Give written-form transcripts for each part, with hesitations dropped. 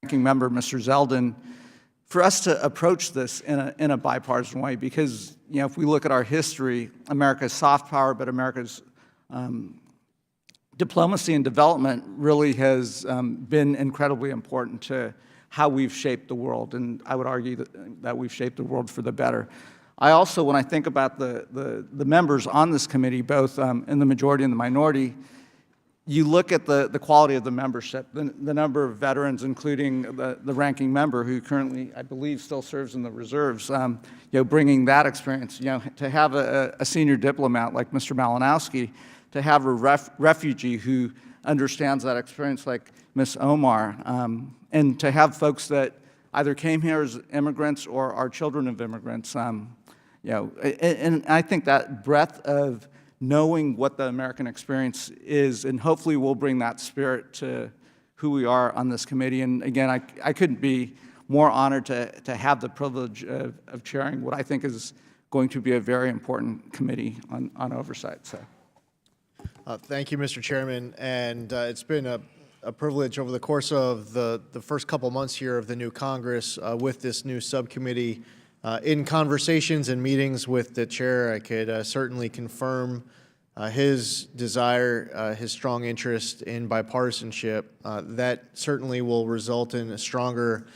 Ranking Member, Mr. Zeldin, for us to approach this in a bipartisan way, because if we look at our history, America's soft power, but America's diplomacy and development really has been incredibly important to how we've shaped the world, and I would argue that we've shaped the world for the better. I also, when I think about the members on this committee, both in the majority and the minority, you look at the quality of the membership, the number of veterans, including the ranking member, who currently, I believe, still serves in the reserves, bringing that experience, to have a senior diplomat like Mr. Malinowski, to have a refugee who understands that experience like Ms. Omar, and to have folks that either came here as immigrants or are children of immigrants. And I think that breadth of knowing what the American experience is, and hopefully we'll bring that spirit to who we are on this committee. And again, I couldn't be more honored to have the privilege of chairing what I think is going to be a very important committee on oversight. So. Thank you, Mr. Chairman. And it's been a privilege over the course of the first couple months here of the new Congress with this new subcommittee. In conversations and meetings with the chair, I could certainly confirm his desire, his strong interest in bipartisanship. That certainly will result in a stronger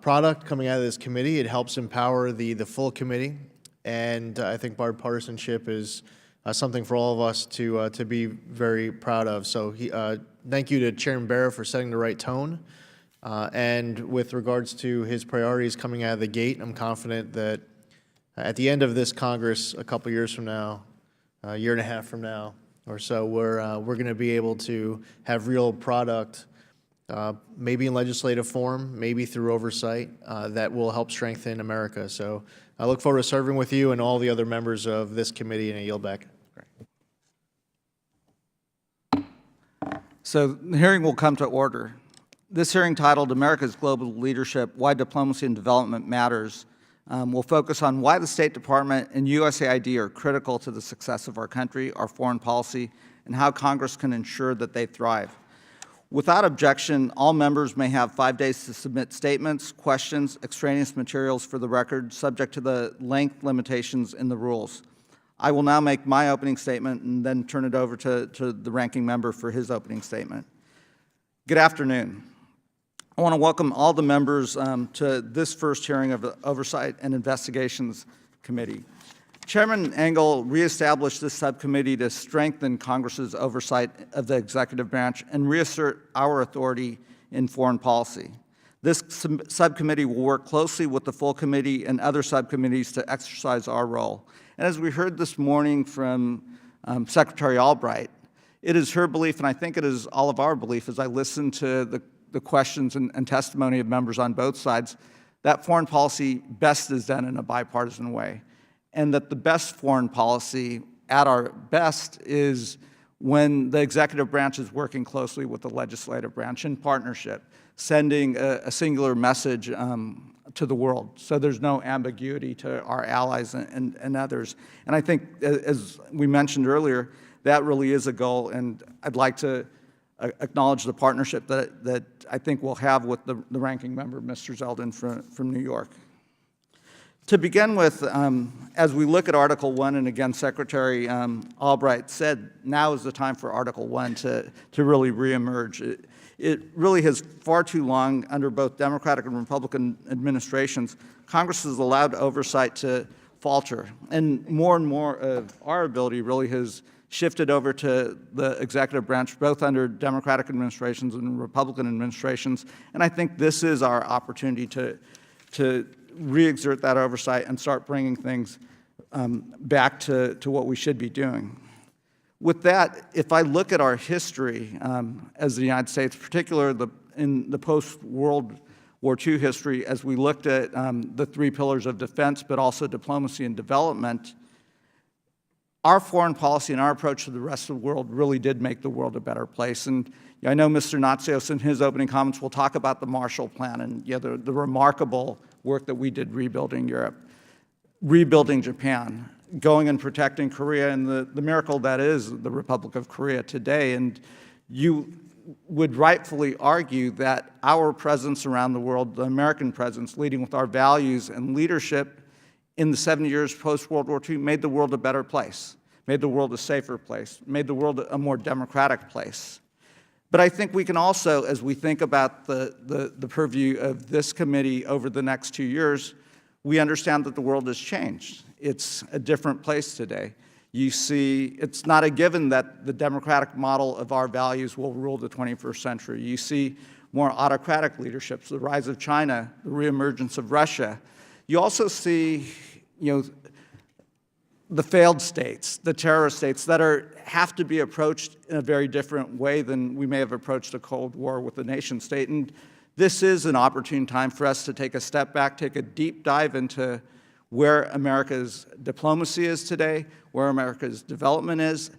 product coming out of this committee. It helps empower the full committee, and I think bipartisanship is something for all of us to be very proud of. So thank you to Chairman Barrow for setting the right tone. And with regards to his priorities coming out of the gate, I'm confident that at the end of this Congress, a couple years from now, a year and a half from now or so, we're going to be able to have real product, maybe in legislative form, maybe through oversight, that will help strengthen America. So I look forward to serving with you and all the other members of this committee, and I yield back. So the hearing will come to order. This hearing, titled America's Global Leadership, Why Diplomacy and Development Matters, will focus on why the State Department and USAID are critical to the success of our country, our foreign policy, and how Congress can ensure that they thrive. Without objection, all members may have 5 days to submit statements, questions, extraneous materials for the record, subject to the length limitations in the rules. I will now make my opening statement and then turn it over to the ranking member for his opening statement. Good afternoon. I want to welcome all the members to this first hearing of the Oversight and Investigations Committee. Chairman Engel reestablished this subcommittee to strengthen Congress's oversight of the executive branch and reassert our authority in foreign policy. This subcommittee will work closely with the full committee and other subcommittees to exercise our role. And as we heard this morning from Secretary Albright, it is her belief, and I think it is all of our belief as I listen to the questions and testimony of members on both sides, that foreign policy best is done in a bipartisan way. And that the best foreign policy at our best is when the executive branch is working closely with the legislative branch in partnership, sending a singular message to the world, so there's no ambiguity to our allies and others. And I think, as we mentioned earlier, that really is a goal, and I'd like to acknowledge the partnership that I think we'll have with the ranking member, Mr. Zeldin from New York. To begin with, as we look at Article 1, and again, Secretary Albright said, now is the time for Article 1 to really reemerge. It really has far too long, under both Democratic and Republican administrations, Congress has allowed oversight to falter. And more of our ability really has shifted over to the executive branch, both under Democratic administrations and Republican administrations. And I think this is our opportunity to re-exert that oversight and start bringing things back to what we should be doing. With that, if I look at our history as the United States, particularly in the post-World War II history, as we looked at the 3 pillars of defense, but also diplomacy and development, our foreign policy and our approach to the rest of the world really did make the world a better place. And I know Mr. Natsios in his opening comments will talk about the Marshall Plan and the remarkable work that we did rebuilding Europe, rebuilding Japan, going and protecting Korea, and the miracle that is the Republic of Korea today. And you would rightfully argue that our presence around the world, the American presence, leading with our values and leadership in the 70 years post-World War II, made the world a better place, made the world a safer place, made the world a more democratic place. But I think we can also, as we think about the purview of this committee over the next 2 years, we understand that the world has changed. It's a different place today. You see, it's not a given that the democratic model of our values will rule the 21st century. You see more autocratic leaderships, the rise of China, the reemergence of Russia. You also see, the failed states, the terrorist states that have to be approached in a very different way than we may have approached a Cold War with the nation state. And this is an opportune time for us to take a step back, take a deep dive into where America's diplomacy is today, where America's development is,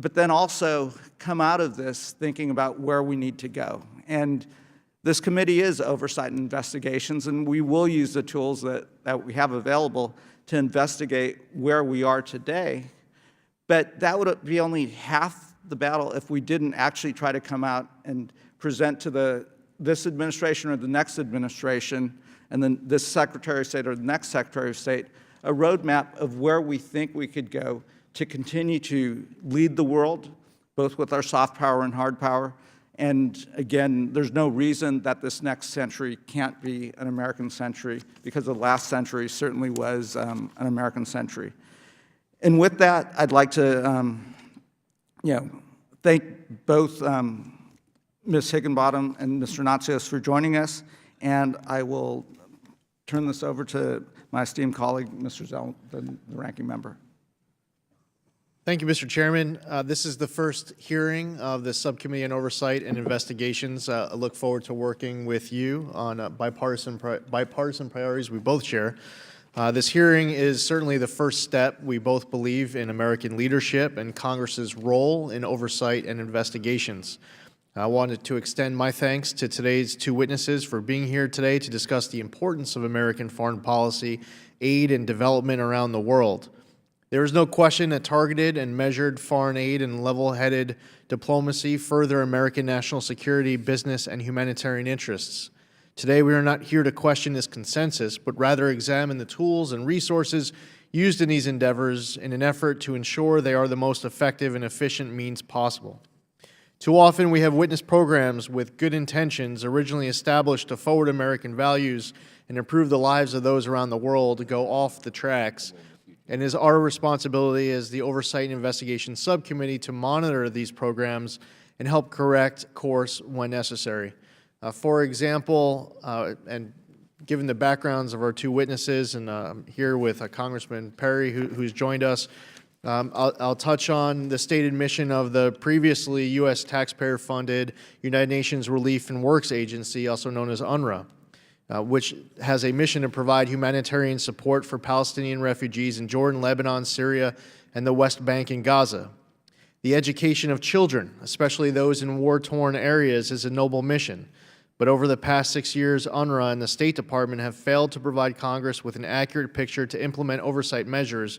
but then also come out of this thinking about where we need to go. And this committee is Oversight and Investigations, and we will use the tools that we have available to investigate where we are today. But that would be only half the battle if we didn't actually try to come out and present to this administration or the next administration, and then this Secretary of State or the next Secretary of State, a roadmap of where we think we could go to continue to lead the world, both with our soft power and hard power. And again, there's no reason that this next century can't be an American century, because the last century certainly was an American century. And with that, I'd like to thank both Ms. Higginbottom and Mr. Natsios for joining us, and I will turn this over to my esteemed colleague, Mr. Zeldin, the ranking member. Thank you, Mr. Chairman. This is the first hearing of the Subcommittee on Oversight and Investigations. I look forward to working with you on bipartisan priorities we both share. This hearing is certainly the first step. We both believe in American leadership and Congress's role in oversight and investigations. I wanted to extend my thanks to today's two witnesses for being here today to discuss the importance of American foreign policy, aid, and development around the world. There is no question that targeted and measured foreign aid and level-headed diplomacy further American national security, business, and humanitarian interests. Today, we are not here to question this consensus, but rather examine the tools and resources used in these endeavors in an effort to ensure they are the most effective and efficient means possible. Too often, we have witnessed programs with good intentions originally established to forward American values and improve the lives of those around the world to go off the tracks. And it is our responsibility as the Oversight and Investigation Subcommittee to monitor these programs and help correct course when necessary. For example, and given the backgrounds of our two witnesses, and I'm here with Congressman Perry, who's joined us, I'll touch on the stated mission of the previously U.S. taxpayer-funded United Nations Relief and Works Agency, also known as UNRWA, which has a mission to provide humanitarian support for Palestinian refugees in Jordan, Lebanon, Syria, and the West Bank and Gaza. The education of children, especially those in war-torn areas, is a noble mission. But over the past 6 years, UNRWA and the State Department have failed to provide Congress with an accurate picture to implement oversight measures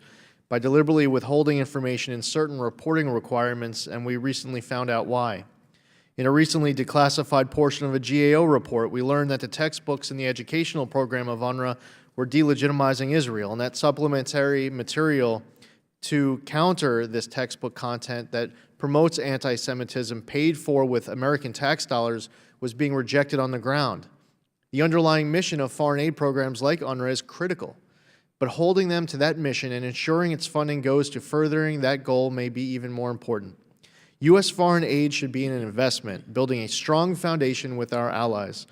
by deliberately withholding information in certain reporting requirements, and we recently found out why. In a recently declassified portion of a GAO report, we learned that the textbooks in the educational program of UNRWA were delegitimizing Israel, and that supplementary material to counter this textbook content that promotes anti-Semitism paid for with American tax dollars was being rejected on the ground. The underlying mission of foreign aid programs like UNRWA is critical, but holding them to that mission and ensuring its funding goes to furthering that goal may be even more important. U.S. foreign aid should be an investment, building a strong foundation with our allies.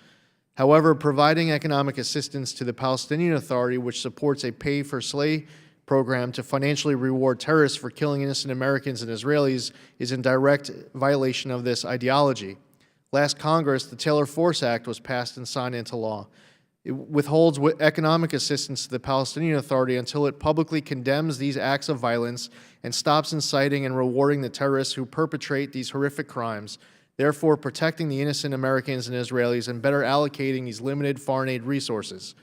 However, providing economic assistance to the Palestinian Authority, which supports a pay-for-slay program to financially reward terrorists for killing innocent Americans and Israelis, is in direct violation of this ideology. Last Congress, the Taylor Force Act was passed and signed into law. It withholds economic assistance to the Palestinian Authority until it publicly condemns these acts of violence and stops inciting and rewarding the terrorists who perpetrate these horrific crimes, therefore protecting the innocent Americans and Israelis and better allocating these limited foreign aid resources.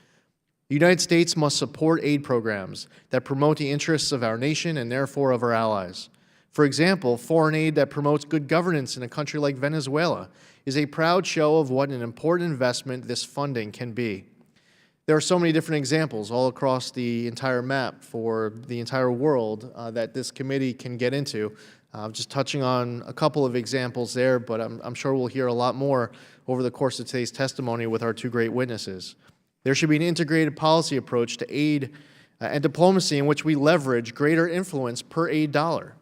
The United States must support aid programs that promote the interests of our nation and therefore of our allies. For example, foreign aid that promotes good governance in a country like Venezuela is a proud show of what an important investment this funding can be. There are so many different examples all across the entire map for the entire world that this committee can get into. Just touching on a couple of examples there, but I'm sure we'll hear a lot more over the course of today's testimony with our two great witnesses. There should be an integrated policy approach to aid and diplomacy in which we leverage greater influence per aid dollar.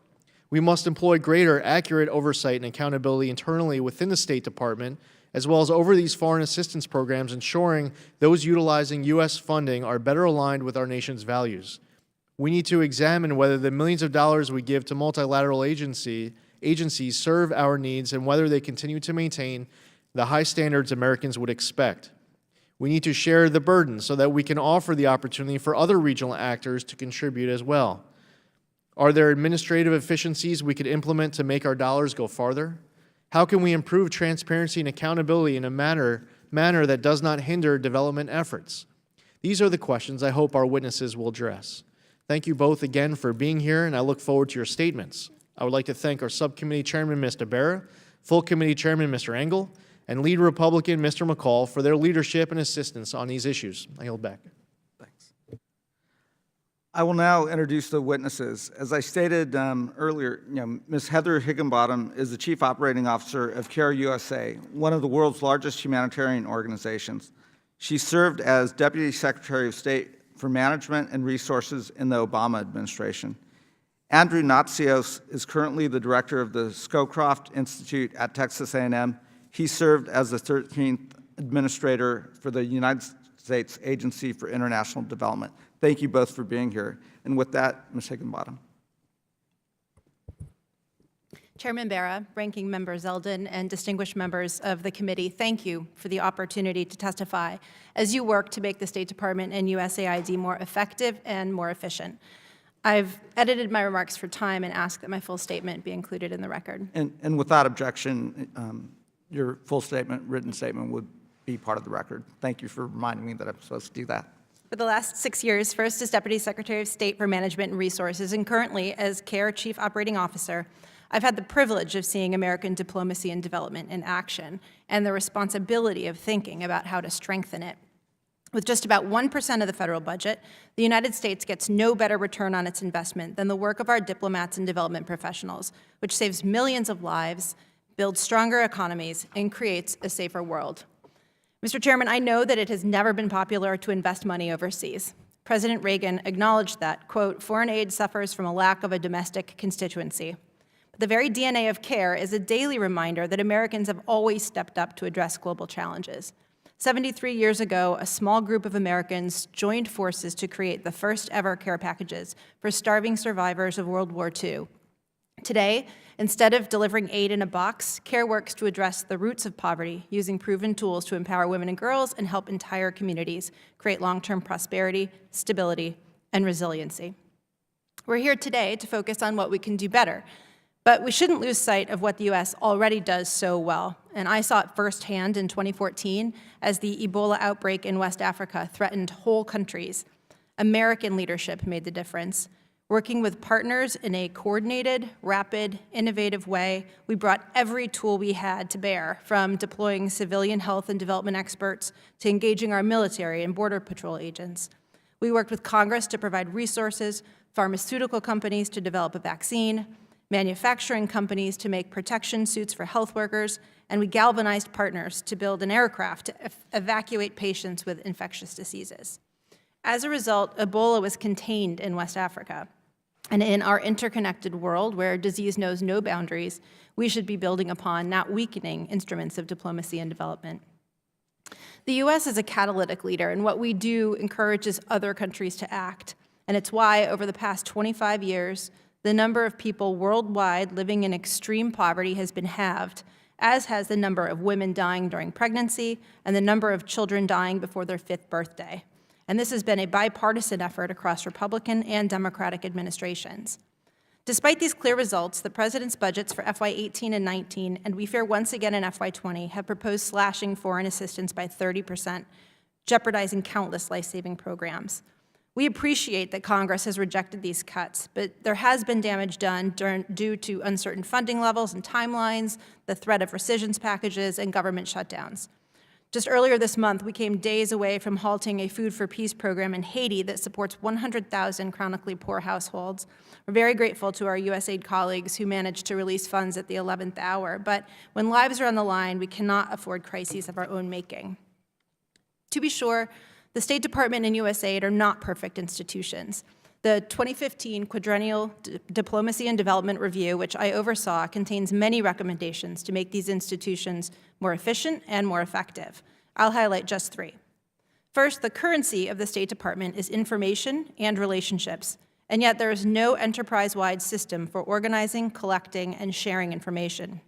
We must employ greater accurate oversight and accountability internally within the State Department, as well as over these foreign assistance programs, ensuring those utilizing U.S. funding are better aligned with our nation's values. We need to examine whether the millions of dollars we give to multilateral agencies serve our needs and whether they continue to maintain the high standards Americans would expect. We need to share the burden so that we can offer the opportunity for other regional actors to contribute as well. Are there administrative efficiencies we could implement to make our dollars go farther? How can we improve transparency and accountability in a manner that does not hinder development efforts? These are the questions I hope our witnesses will address. Thank you both again for being here, and I look forward to your statements. I would like to thank our Subcommittee Chairman, Mr. Barra, Full Committee Chairman, Mr. Engel, and Lead Republican, Mr. McCall, for their leadership and assistance on these issues. I yield back. Thanks. I will now introduce the witnesses. As I stated earlier, Ms. Heather Higginbottom is the Chief Operating Officer of CARE USA, one of the world's largest humanitarian organizations. She served as Deputy Secretary of State for Management and Resources in the Obama administration. Andrew Natsios is currently the director of the Scowcroft Institute at Texas A&M. He served as the 13th administrator for the United States Agency for International Development. Thank you both for being here. And with that, Ms. Higginbottom. Chairman Barra, Ranking Member Zeldin, and distinguished members of the committee, thank you for the opportunity to testify as you work to make the State Department and USAID more effective and more efficient. I've edited my remarks for time and ask that my full statement be included in the record. And without objection, your full statement, written statement, would be part of the record. Thank you for reminding me that I'm supposed to do that. For the last 6 years, first as Deputy Secretary of State for Management and Resources, and currently as CARE Chief Operating Officer, I've had the privilege of seeing American diplomacy and development in action and the responsibility of thinking about how to strengthen it. With just about 1% of the federal budget, the United States gets no better return on its investment than the work of our diplomats and development professionals, which saves millions of lives, builds stronger economies, and creates a safer world. Mr. Chairman, I know that it has never been popular to invest money overseas. President Reagan acknowledged that, quote, foreign aid suffers from a lack of a domestic constituency. But the very DNA of CARE is a daily reminder that Americans have always stepped up to address global challenges. 73 years ago, a small group of Americans joined forces to create the first ever care packages for starving survivors of World War II. Today, instead of delivering aid in a box, CARE works to address the roots of poverty using proven tools to empower women and girls and help entire communities create long-term prosperity, stability, and resiliency. We're here today to focus on what we can do better, but we shouldn't lose sight of what the U.S. already does so well. And I saw it firsthand in 2014 as the Ebola outbreak in West Africa threatened whole countries. American leadership made the difference. Working with partners in a coordinated, rapid, innovative way, we brought every tool we had to bear, from deploying civilian health and development experts to engaging our military and Border Patrol agents. We worked with Congress to provide resources, pharmaceutical companies to develop a vaccine, manufacturing companies to make protection suits for health workers, and we galvanized partners to build an aircraft to evacuate patients with infectious diseases. As a result, Ebola was contained in West Africa. And in our interconnected world, where disease knows no boundaries, we should be building upon, not weakening, instruments of diplomacy and development. The U.S. is a catalytic leader, and what we do encourages other countries to act. And it's why, over the past 25 years, the number of people worldwide living in extreme poverty has been halved, as has the number of women dying during pregnancy and the number of children dying before their 5th birthday. And this has been a bipartisan effort across Republican and Democratic administrations. Despite these clear results, the President's budgets for FY18 and 19, and we fear once again in FY20, have proposed slashing foreign assistance by 30%, jeopardizing countless life-saving programs. We appreciate that Congress has rejected these cuts, but there has been damage done due to uncertain funding levels and timelines, the threat of rescissions packages, and government shutdowns. Just earlier this month, we came days away from halting a Food for Peace program in Haiti that supports 100,000 chronically poor households. We're very grateful to our USAID colleagues who managed to release funds at the 11th hour, but when lives are on the line, we cannot afford crises of our own making. To be sure, the State Department and USAID are not perfect institutions. The 2015 Quadrennial Diplomacy and Development Review, which I oversaw, contains many recommendations to make these institutions more efficient and more effective. I'll highlight just three. First, the currency of the State Department is information and relationships, and yet there is no enterprise-wide system for organizing, collecting, and sharing information.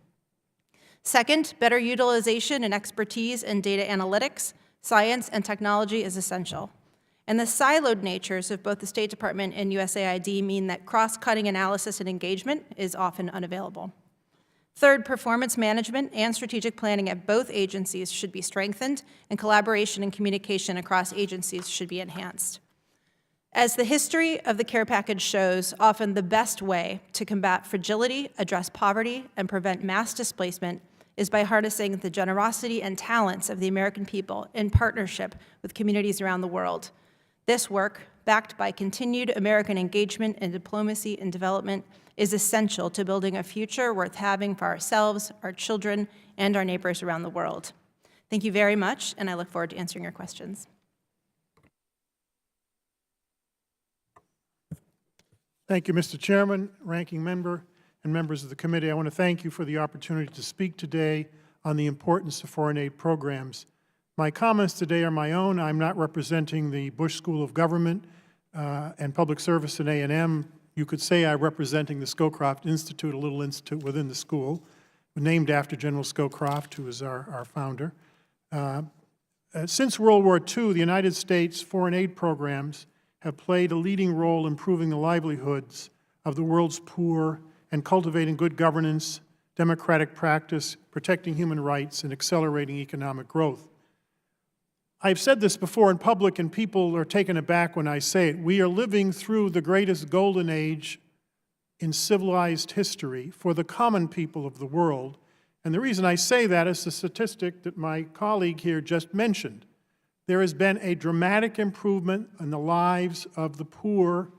Second, better utilization and expertise in data analytics, science, and technology is essential. And the siloed natures of both the State Department and USAID mean that cross-cutting analysis and engagement is often unavailable. Third, performance management and strategic planning at both agencies should be strengthened, and collaboration and communication across agencies should be enhanced. As the history of the care package shows, often the best way to combat fragility, address poverty, and prevent mass displacement is by harnessing the generosity and talents of the American people in partnership with communities around the world. This work, backed by continued American engagement in diplomacy and development, is essential to building a future worth having for ourselves, our children, and our neighbors around the world. Thank you very much, and I look forward to answering your questions. Thank you, Mr. Chairman, Ranking Member, and members of the committee. I want to thank you for the opportunity to speak today on the importance of foreign aid programs. My comments today are my own. I'm not representing the Bush School of Government and Public Service and A&M. You could say I'm representing the Scowcroft Institute, a little institute within the school, named after General Scowcroft, who is our founder. Since World War II, the United States foreign aid programs have played a leading role improving the livelihoods of the world's poor and cultivating good governance, democratic practice, protecting human rights, and accelerating economic growth. I've said this before in public, and people are taken aback when I say it. We are living through the greatest golden age in civilized history for the common people of the world. And the reason I say that is the statistic that my colleague here just mentioned. There has been a dramatic improvement in the lives of the poor,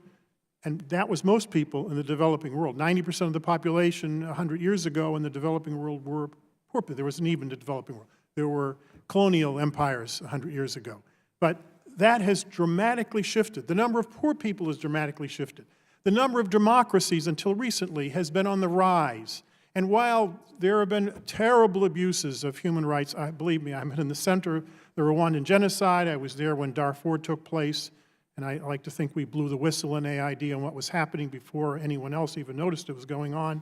and that was most people in the developing world. 90% of the population 100 years ago in the developing world were poor. There wasn't even the developing world. There were colonial empires 100 years ago. But that has dramatically shifted. The number of poor people has dramatically shifted. The number of democracies until recently has been on the rise. And while there have been terrible abuses of human rights, believe me, I'm in the center of the Rwandan genocide. I was there when Darfur took place. And I like to think we blew the whistle in AID on what was happening before anyone else even noticed it was going on.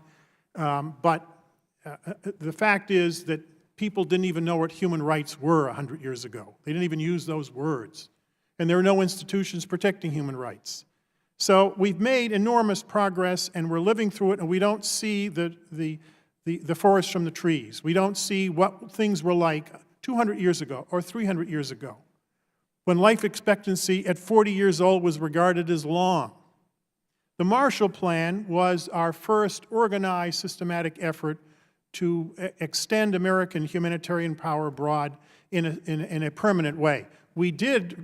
But the fact is that people didn't even know what human rights were 100 years ago. They didn't even use those words. And there are no institutions protecting human rights. So we've made enormous progress, and we're living through it, and we don't see the forest from the trees. We don't see what things were like 200 years ago or 300 years ago, when life expectancy at 40 years old was regarded as long. The Marshall Plan was our first organized, systematic effort to extend American humanitarian power abroad in a permanent way.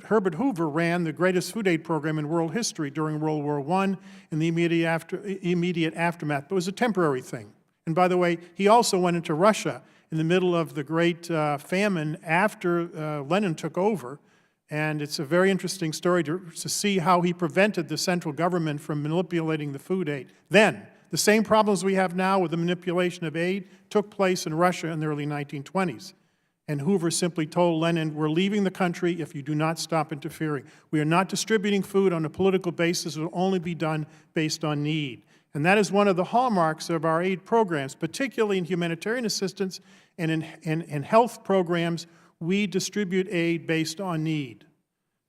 Herbert Hoover ran the greatest food aid program in world history during World War I and the immediate aftermath, but it was a temporary thing. And by the way, he also went into Russia in the middle of the great famine after Lenin took over. And it's a very interesting story to see how he prevented the central government from manipulating the food aid. Then, the same problems we have now with the manipulation of aid took place in Russia in the early 1920s. And Hoover simply told Lenin, we're leaving the country if you do not stop interfering. We are not distributing food on a political basis. It will only be done based on need. And that is one of the hallmarks of our aid programs, particularly in humanitarian assistance and in health programs. We distribute aid based on need.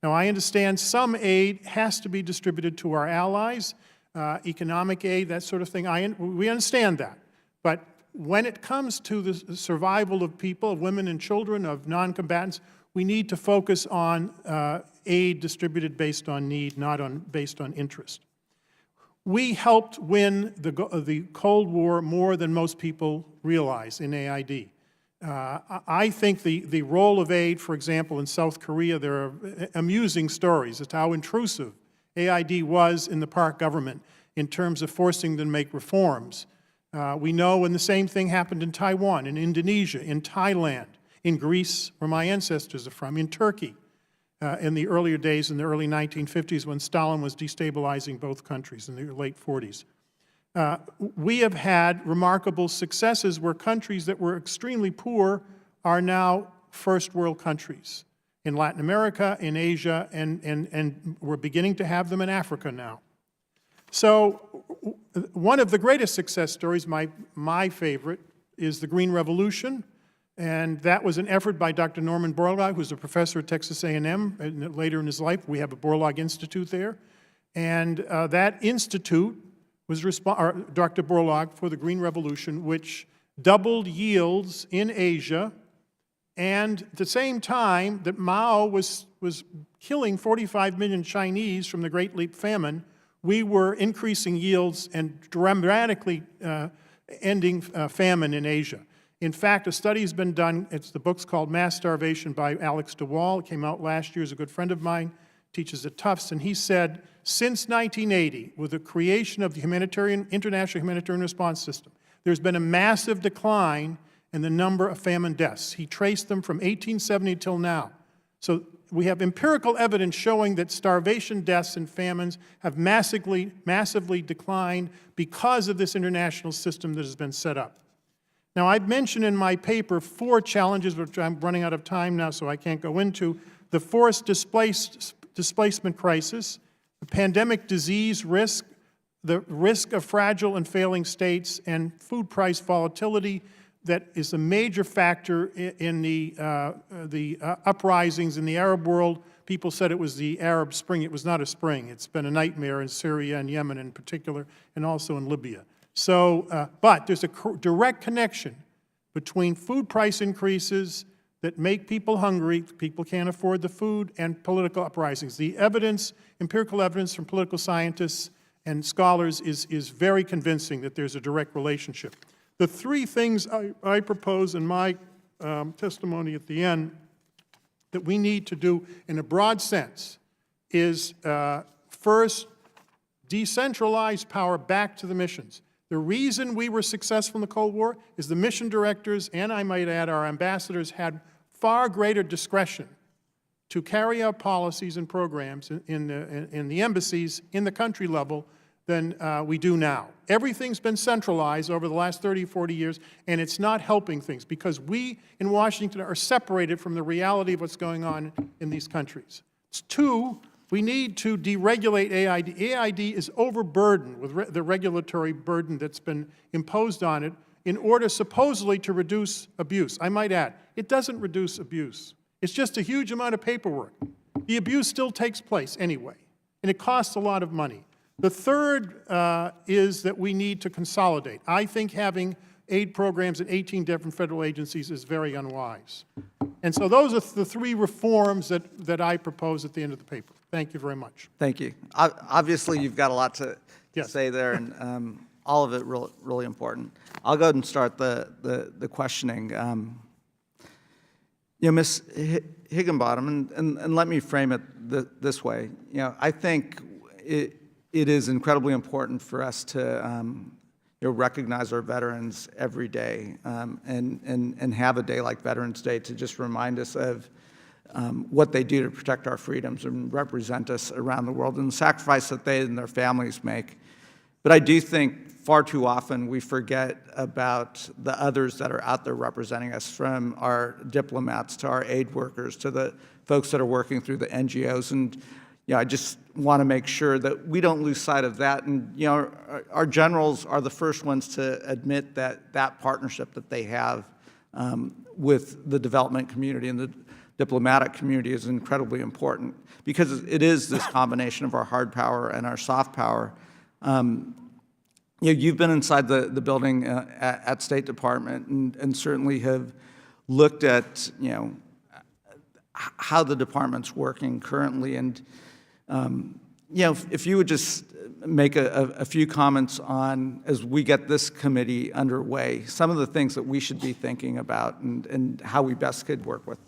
Now, I understand some aid has to be distributed to our allies, economic aid, that sort of thing. We understand that. But when it comes to the survival of people, of women and children, of non-combatants, we need to focus on aid distributed based on need, not based on interest. We helped win the Cold War more than most people realize in AID. I think the role of aid, for example, in South Korea, there are amusing stories as to how intrusive AID was in the Park government in terms of forcing them to make reforms. We know when the same thing happened in Taiwan, in Indonesia, in Thailand, in Greece, where my ancestors are from, in Turkey, in the earlier days, in the early 1950s, when Stalin was destabilizing both countries in the late 40s. We have had remarkable successes where countries that were extremely poor are now first world countries in Latin America, in Asia, and we're beginning to have them in Africa now. So one of the greatest success stories, my favorite, is the Green Revolution. And that was an effort by Dr. Norman Borlaug, who's a professor at Texas A&M. And later in his life, we have a Borlaug Institute there. And that institute was Dr. Borlaug for the Green Revolution, which doubled yields in Asia. And at the same time that Mao was killing 45 million Chinese from the Great Leap Famine, we were increasing yields and dramatically ending famine in Asia. In fact, a study has been done. The book's called Mass Starvation by Alex DeWall. It came out last year. He's a good friend of mine, teaches at Tufts, and he said, since 1980, with the creation of the International Humanitarian Response System, there's been a massive decline in the number of famine deaths. He traced them from 1870 till now. So we have empirical evidence showing that starvation deaths and famines have massively declined because of this international system that has been set up. Now, I've mentioned in my paper 4 challenges, which I'm running out of time now, so I can't go into. The forced displacement crisis, the pandemic disease risk, the risk of fragile and failing states, and food price volatility that is a major factor in the uprisings in the Arab world. People said it was the Arab Spring. It was not a spring. It's been a nightmare in Syria and Yemen in particular, and also in Libya. So, but there's a direct connection between food price increases that make people hungry, people can't afford the food, and political uprisings. The evidence, empirical evidence from political scientists and scholars is very convincing that there's a direct relationship. The 3 things I propose in my testimony at the end that we need to do in a broad sense is, first, decentralize power back to the missions. The reason we were successful in the Cold War is the mission directors, and I might add our ambassadors, had far greater discretion to carry out policies and programs in the embassies, in the country level, than we do now. Everything's been centralized over the last 30, 40 years, and it's not helping things because we in Washington are separated from the reality of what's going on in these countries. 2, we need to deregulate AID. AID is overburdened with the regulatory burden that's been imposed on it in order supposedly to reduce abuse. I might add, it doesn't reduce abuse. It's just a huge amount of paperwork. The abuse still takes place anyway, and it costs a lot of money. The third is that we need to consolidate. I think having aid programs at 18 different federal agencies is very unwise. And so those are the 3 reforms that I propose at the end of the paper. Thank you very much. Thank you. Obviously, you've got a lot to say there, and all of it really important. I'll go ahead and start the questioning. Ms. Higginbottom, and let me frame it this way. I think it is incredibly important for us to recognize our veterans every day and have a day like Veterans Day to just remind us of what they do to protect our freedoms and represent us around the world and the sacrifice that they and their families make. But I do think far too often we forget about the others that are out there representing us, from our diplomats to our aid workers to the folks that are working through the NGOs. And I just want to make sure that we don't lose sight of that. And our generals are the first ones to admit that partnership that they have with the development community and the diplomatic community is incredibly important, because it is this combination of our hard power and our soft power. You've been inside the building at State Department and certainly have looked at how the department's working currently. And if you would just make a few comments on, as we get this committee underway, some of the things that we should be thinking about and how we best could work with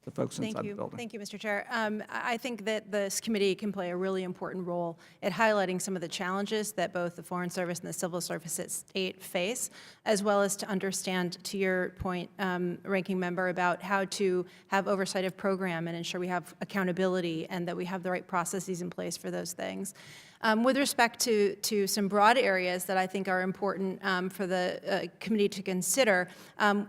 the folks inside the building. Thank you, Mr. Chair. I think that this committee can play a really important role at highlighting some of the challenges that both the Foreign Service and the Civil Service at State face, as well as to understand, to your point, Ranking Member, about how to have oversight of program and ensure we have accountability and that we have the right processes in place for those things. With respect to some broad areas that I think are important for the committee to consider,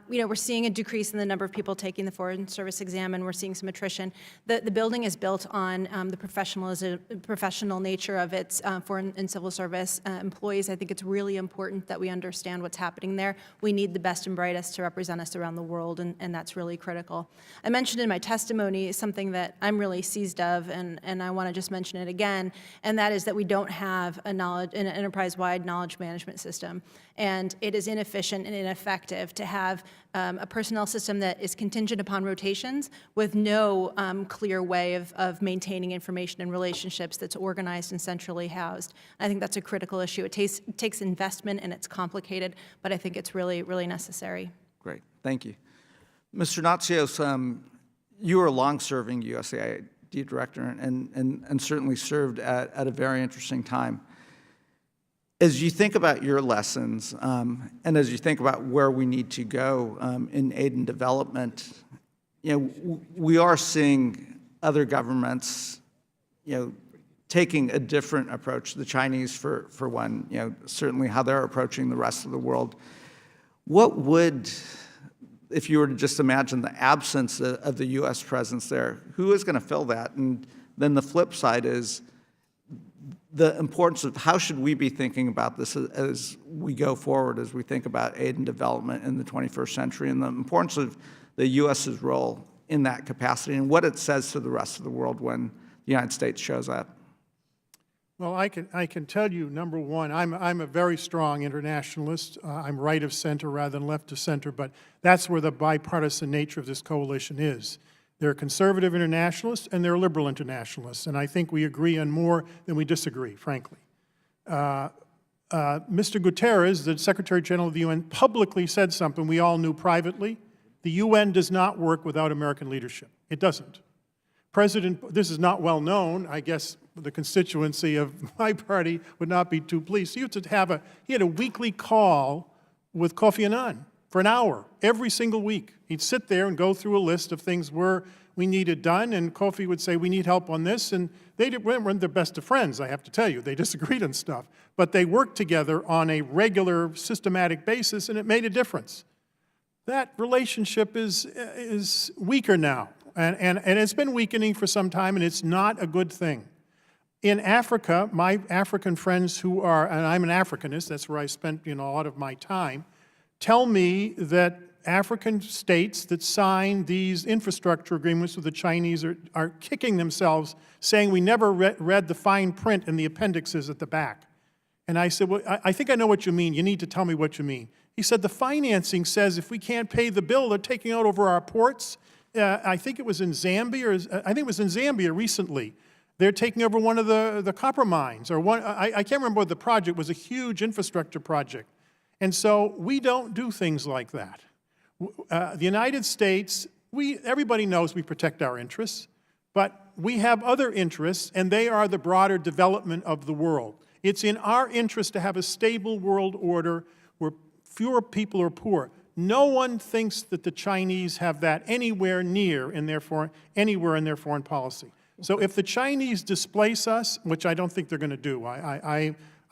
we're seeing a decrease in the number of people taking the Foreign Service exam, and we're seeing some attrition. The building is built on the professional nature of its Foreign and Civil Service employees. I think it's really important that we understand what's happening there. We need the best and brightest to represent us around the world, and that's really critical. I mentioned in my testimony something that I'm really seized of, and I want to just mention it again, and that is that we don't have an enterprise-wide knowledge management system. And it is inefficient and ineffective to have a personnel system that is contingent upon rotations with no clear way of maintaining information and relationships that's organized and centrally housed. I think that's a critical issue. It takes investment and it's complicated, but I think it's really, really necessary. Great, thank you. Mr. Natsios, you were a long-serving USAID director and certainly served at a very interesting time. As you think about your lessons and as you think about where we need to go in aid and development, we are seeing other governments, taking a different approach. The Chinese, for one, certainly how they're approaching the rest of the world. What would, if you were to just imagine the absence of the U.S. presence there, who is going to fill that? And then the flip side is the importance of how should we be thinking about this as we go forward, as we think about aid and development in the 21st century, and the importance of the U.S.'s role in that capacity and what it says to the rest of the world when the United States shows up. Well, I can tell you, number one, I'm a very strong internationalist. I'm right of center rather than left of center, but that's where the bipartisan nature of this coalition is. There are conservative internationalists and there are liberal internationalists, and I think we agree on more than we disagree, frankly. Mr. Guterres, the Secretary General of the UN, publicly said something we all knew privately. The UN does not work without American leadership. It doesn't. This is not well known. I guess the constituency of my party would not be too pleased. So he had a weekly call with Kofi Annan for an hour, every single week. He'd sit there and go through a list of things we needed done, and Kofi would say, we need help on this, and they weren't the best of friends, I have to tell you. They disagreed on stuff, but they worked together on a regular, systematic basis, and it made a difference. That relationship is weaker now, and it's been weakening for some time, and it's not a good thing. In Africa, my African friends who are, and I'm an Africanist, that's where I spent a lot of my time, tell me that African states that sign these infrastructure agreements with the Chinese are kicking themselves, saying we never read the fine print in the appendixes at the back. And I said, well, I think I know what you mean. You need to tell me what you mean. He said, the financing says if we can't pay the bill, they're taking out over our ports. I think it was in Zambia, recently. They're taking over one of the copper mines, or I can't remember what the project was, a huge infrastructure project. And so we don't do things like that. The United States, everybody knows we protect our interests, but we have other interests, and they are the broader development of the world. It's in our interest to have a stable world order where fewer people are poor. No one thinks that the Chinese have that anywhere in their foreign policy. So if the Chinese displace us, which I don't think they're going to do,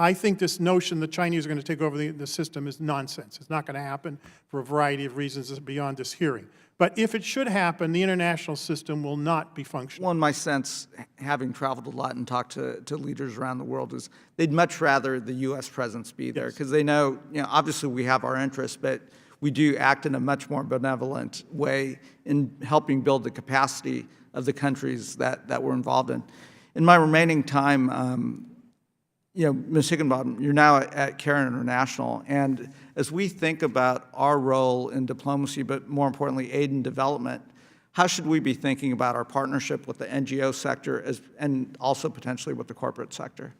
I think this notion the Chinese are going to take over the system is nonsense. It's not going to happen for a variety of reasons beyond this hearing. But if it should happen, the international system will not be functional. Well, in my sense, having traveled a lot and talked to leaders around the world, is they'd much rather the U.S. presence be there because they know, obviously we have our interests, but we do act in a much more benevolent way in helping build the capacity of the countries that we're involved in. In my remaining time, Ms. Higginbotham, you're now at CARE International, and as we think about our role in diplomacy, but more importantly, aid and development, how should we be thinking about our partnership with the NGO sector and also potentially with the corporate sector?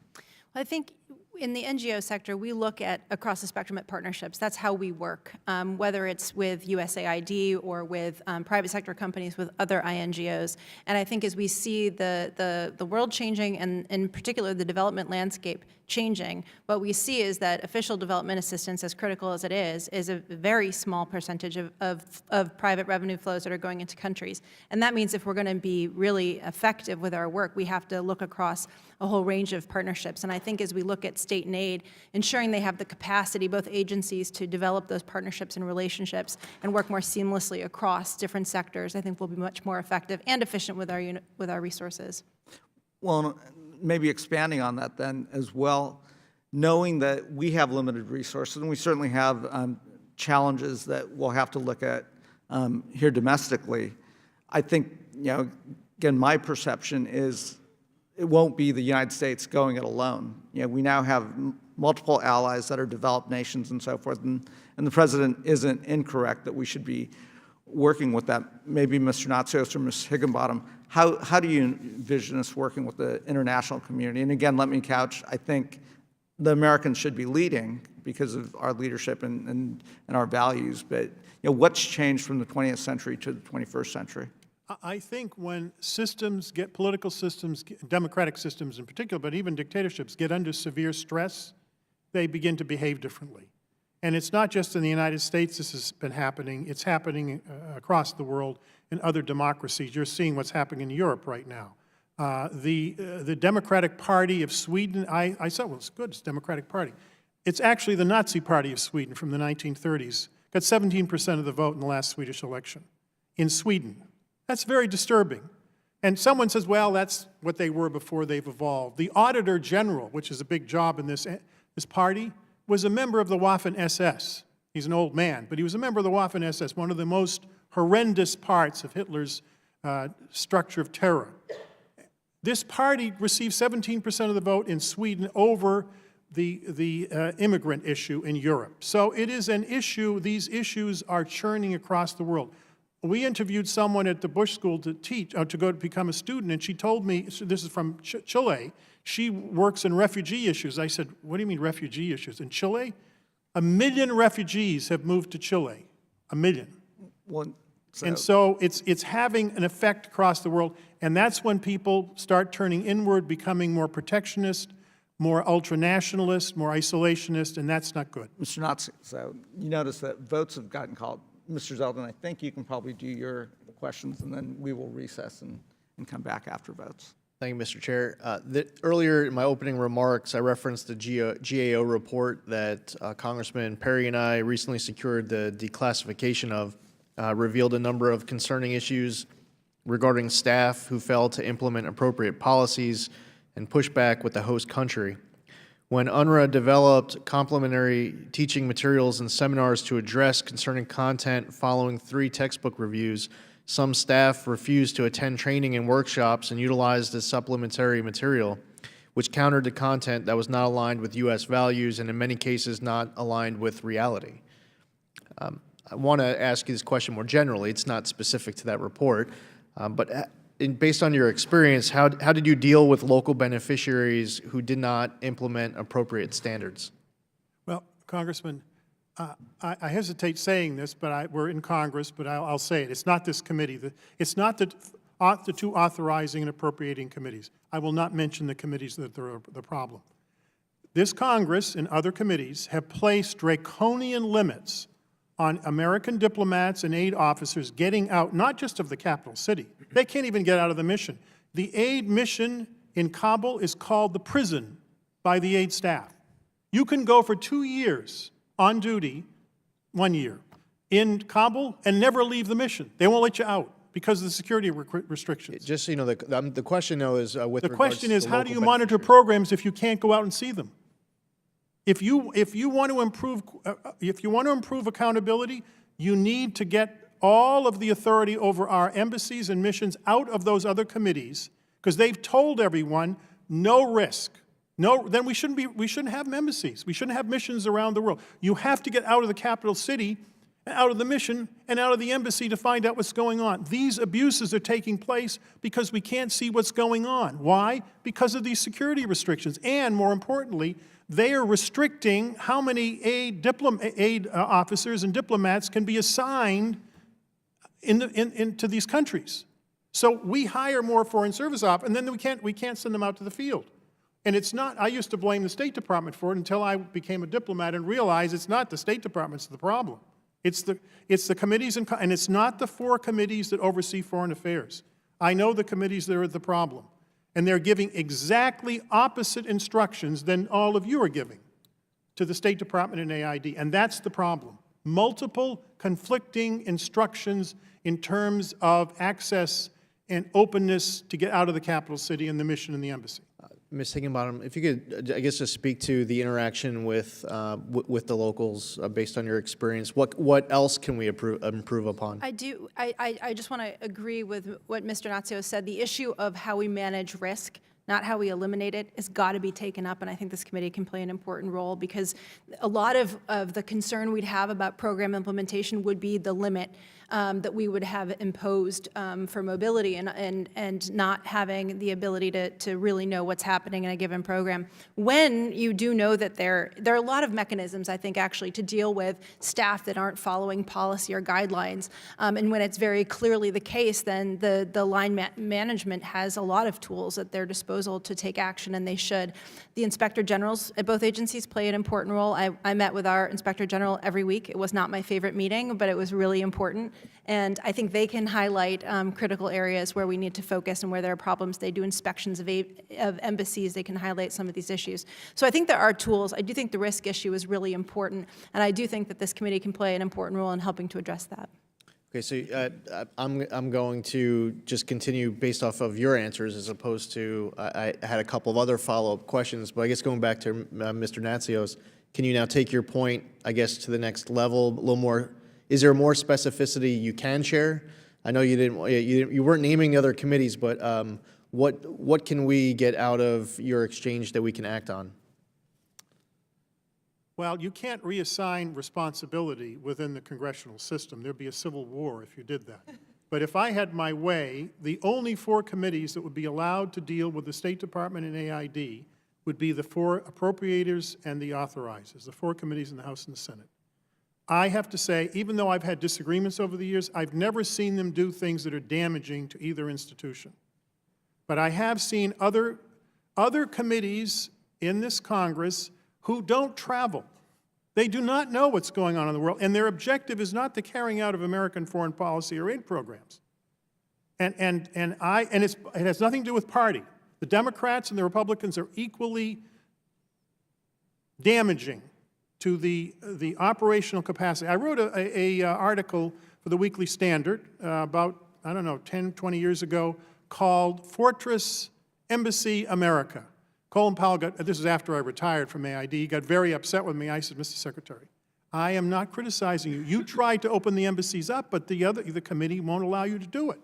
I think in the NGO sector, we look at across the spectrum at partnerships. That's how we work, whether it's with USAID or with private sector companies, with other INGOs. And I think as we see the world changing, and in particular the development landscape changing, what we see is that official development assistance, as critical as it is a very small percentage of private revenue flows that are going into countries. And that means if we're going to be really effective with our work, we have to look across a whole range of partnerships. And I think as we look at state and aid, ensuring they have the capacity, both agencies, to develop those partnerships and relationships and work more seamlessly across different sectors, I think will be much more effective and efficient with our resources. Well, maybe expanding on that then as well, knowing that we have limited resources, and we certainly have challenges that we'll have to look at here domestically, I think, again, my perception is it won't be the United States going it alone. We now have multiple allies that are developed nations and so forth, and the President isn't incorrect that we should be working with that. Maybe Mr. Natsios or Ms. Higginbottom, how do you envision us working with the international community? And again, let me couch, I think the Americans should be leading because of our leadership and our values, but what's changed from the 20th century to the 21st century? I think when systems get, political systems, democratic systems in particular, but even dictatorships, get under severe stress, they begin to behave differently. And it's not just in the United States this has been happening, it's happening across the world in other democracies. You're seeing what's happening in Europe right now. The Democratic Party of Sweden, I said, well, it's good, it's Democratic Party. It's actually the Nazi Party of Sweden from the 1930s. Got 17% of the vote in the last Swedish election in Sweden. That's very disturbing. And someone says, well, that's what they were before they've evolved. The Auditor General, which is a big job in this party, was a member of the Waffen-SS. He's an old man, but he was a member of the Waffen-SS, one of the most horrendous parts of Hitler's structure of terror. This party received 17% of the vote in Sweden over the immigrant issue in Europe. So it is an issue, these issues are churning across the world. We interviewed someone at the Bush School to teach, to go to become a student, and she told me, this is from Chile, she works in refugee issues. I said, what do you mean refugee issues? In Chile? 1 million refugees have moved to Chile. 1 million. And so it's having an effect across the world, and that's when people start turning inward, becoming more protectionist, more ultranationalist, more isolationist, and that's not good. Mr. Nazi, so you notice that votes have gotten called. Mr. Zeldin, I think you can probably do your questions, and then we will recess and come back after votes. Thank you, Mr. Chair. Earlier in my opening remarks, I referenced the GAO report that Congressman Perry and I recently secured the declassification of, revealed a number of concerning issues regarding staff who failed to implement appropriate policies and pushback with the host country. When UNRWA developed complementary teaching materials and seminars to address concerning content following 3 textbook reviews, some staff refused to attend training and workshops and utilized as supplementary material, which countered to content that was not aligned with U.S. values and in many cases not aligned with reality. I want to ask you this question more generally. It's not specific to that report, but based on your experience, how did you deal with local beneficiaries who did not implement appropriate standards? Well, Congressman, I hesitate saying this, but we're in Congress, but I'll say it. It's not this committee. It's not the 2 authorizing and appropriating committees. I will not mention the committees that are the problem. This Congress and other committees have placed draconian limits on American diplomats and aid officers getting out, not just of the capital city. They can't even get out of the mission. The aid mission in Kabul is called the prison by the aid staff. You can go for 2 years on duty, 1 year, in Kabul and never leave the mission. They won't let you out because of the security restrictions. Just so you know, the question, though, is with the question is, how do you monitor programs if you can't go out and see them? If you want to improve accountability, you need to get all of the authority over our embassies and missions out of those other committees, because they've told everyone no risk. No, then we shouldn't have embassies. We shouldn't have missions around the world. You have to get out of the capital city, out of the mission and out of the embassy to find out what's going on. These abuses are taking place because we can't see what's going on. Why? Because of these security restrictions. And more importantly, they are restricting how many aid officers and diplomats can be assigned into these countries. So we hire more Foreign Service officers, and then we can't send them out to the field. And it's not, I used to blame the State Department for it until I became a diplomat and realized it's not the State Department's the problem. It's the committees, and it's not the 4 committees that oversee foreign affairs. I know the committees that are the problem. And they're giving exactly opposite instructions than all of you are giving to the State Department and AID. And that's the problem. Multiple conflicting instructions in terms of access and openness to get out of the capital city and the mission and the embassy. Ms. Higginbottom, if you could, I guess, just speak to the interaction with the locals based on your experience. What else can we improve upon? I do. I just want to agree with what Mr. Nazio said. The issue of how we manage risk, not how we eliminate it, has got to be taken up, and I think this committee can play an important role, because a lot of the concern we'd have about program implementation would be the limit that we would have imposed for mobility and not having the ability to really know what's happening in a given program. When you do know that there are a lot of mechanisms, I think, actually, to deal with staff that aren't following policy or guidelines, and when it's very clearly the case, then the line management has a lot of tools at their disposal to take action, and they should. The Inspector Generals at both agencies play an important role. I met with our Inspector General every week. It was not my favorite meeting, but it was really important. And I think they can highlight critical areas where we need to focus and where there are problems. They do inspections of embassies. They can highlight some of these issues. So I think there are tools. I do think the risk issue is really important, and I do think that this committee can play an important role in helping to address that. Okay, so I'm going to just continue based off of your answers, as opposed to I had a couple of other follow-up questions, but I guess going back to Mr. Natsios, can you now take your point, I guess, to the next level, a little more? Is there more specificity you can share? I know you weren't naming other committees, but what can we get out of your exchange that we can act on? Well, you can't reassign responsibility within the congressional system. There'd be a civil war if you did that. But if I had my way, the only 4 committees that would be allowed to deal with the State Department and AID would be the 4 appropriators and the authorizers, the 4 committees in the House and the Senate. I have to say, even though I've had disagreements over the years, I've never seen them do things that are damaging to either institution. But I have seen other committees in this Congress who don't travel. They do not know what's going on in the world, and their objective is not the carrying out of American foreign policy or aid programs. And it has nothing to do with party. The Democrats and the Republicans are equally damaging to the operational capacity. I wrote an article for the Weekly Standard about, I don't know, 10, 20 years ago, called Fortress Embassy America. Colin Powell this is after I retired from AID, he got very upset with me. I said, Mr. Secretary, I am not criticizing you. You tried to open the embassies up, but the committee won't allow you to do it.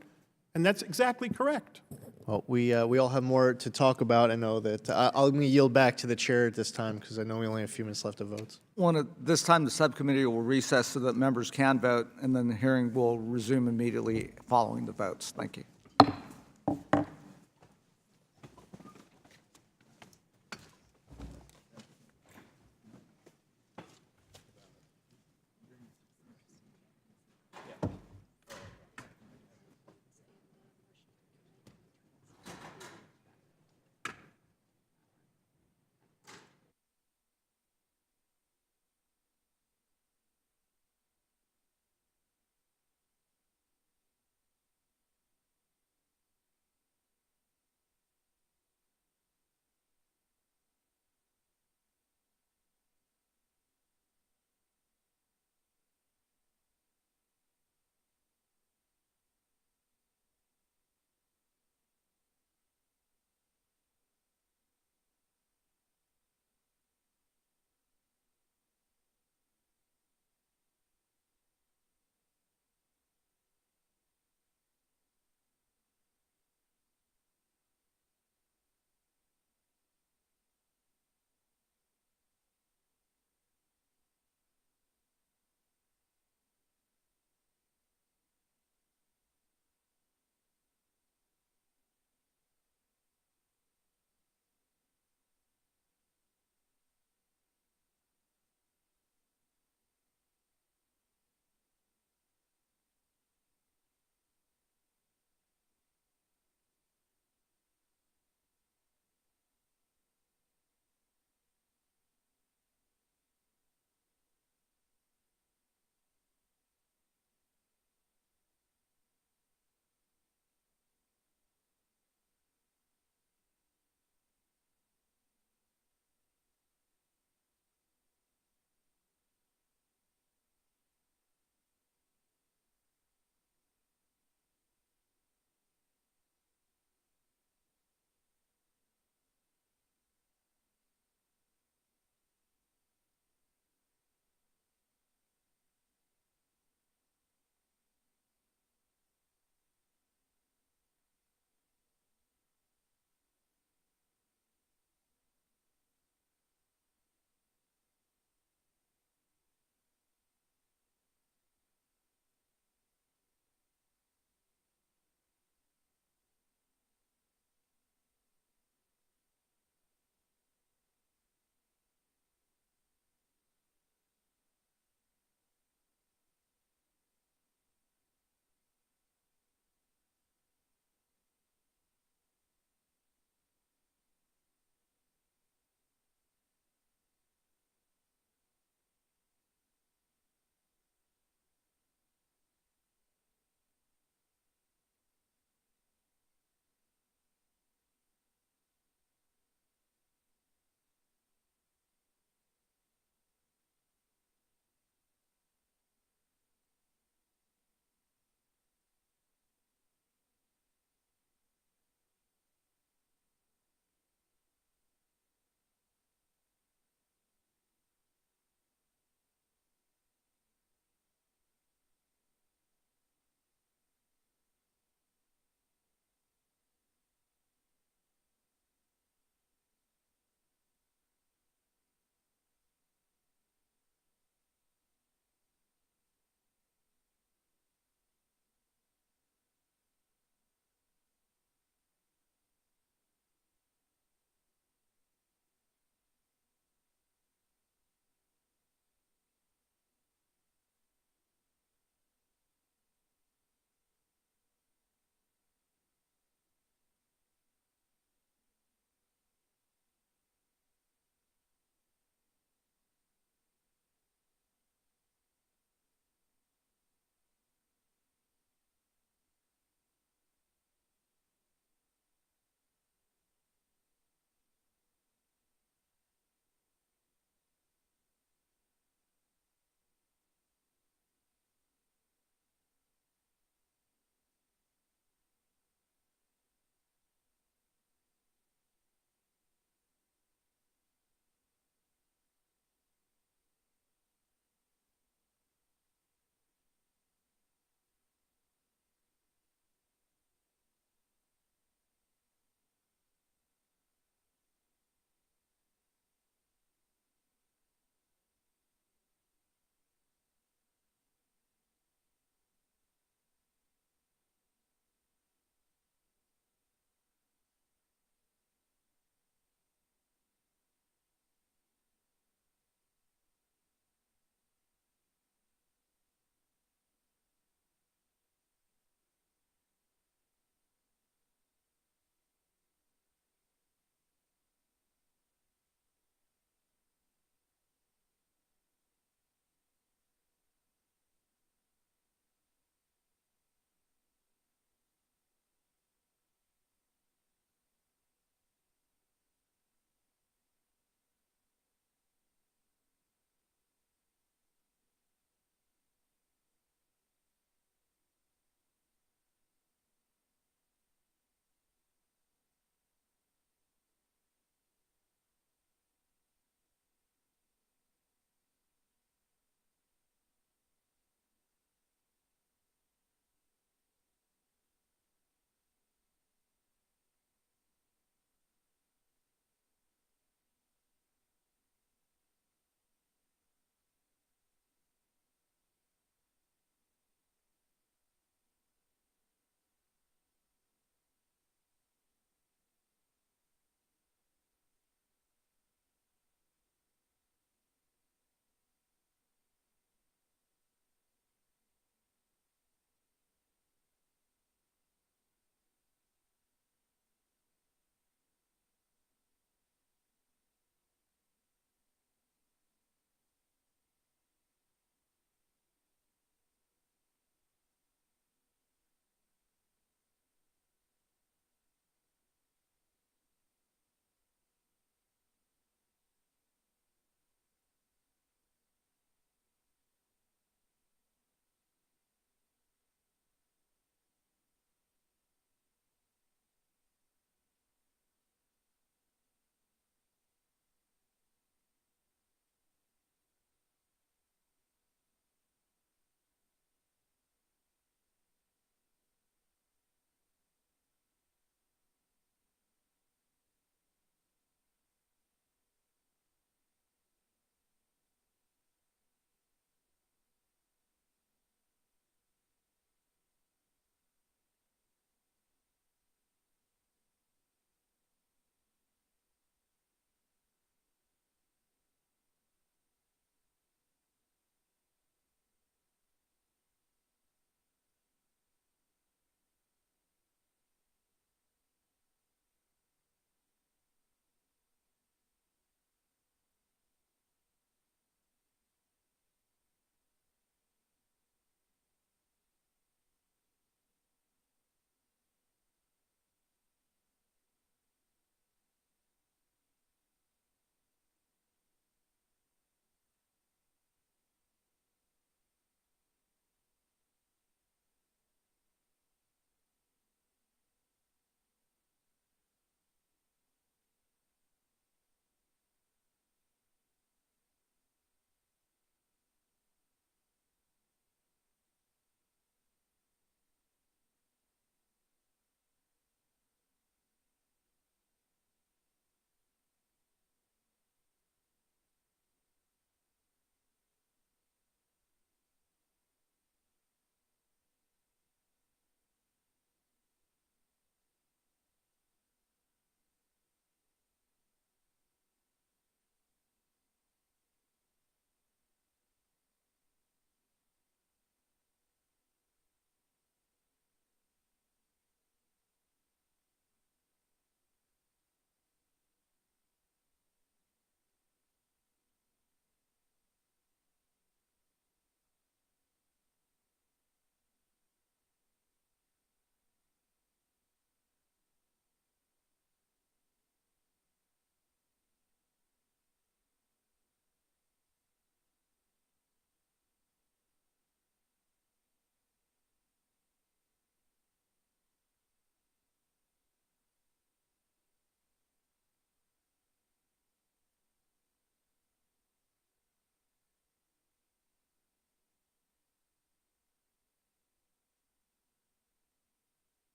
And that's exactly correct. Well, we all have more to talk about. I know that I'm going to yield back to the chair at this time, because I know we only have a few minutes left of votes. This time the subcommittee will recess so that members can vote, and then the hearing will resume immediately following the votes. Thank you.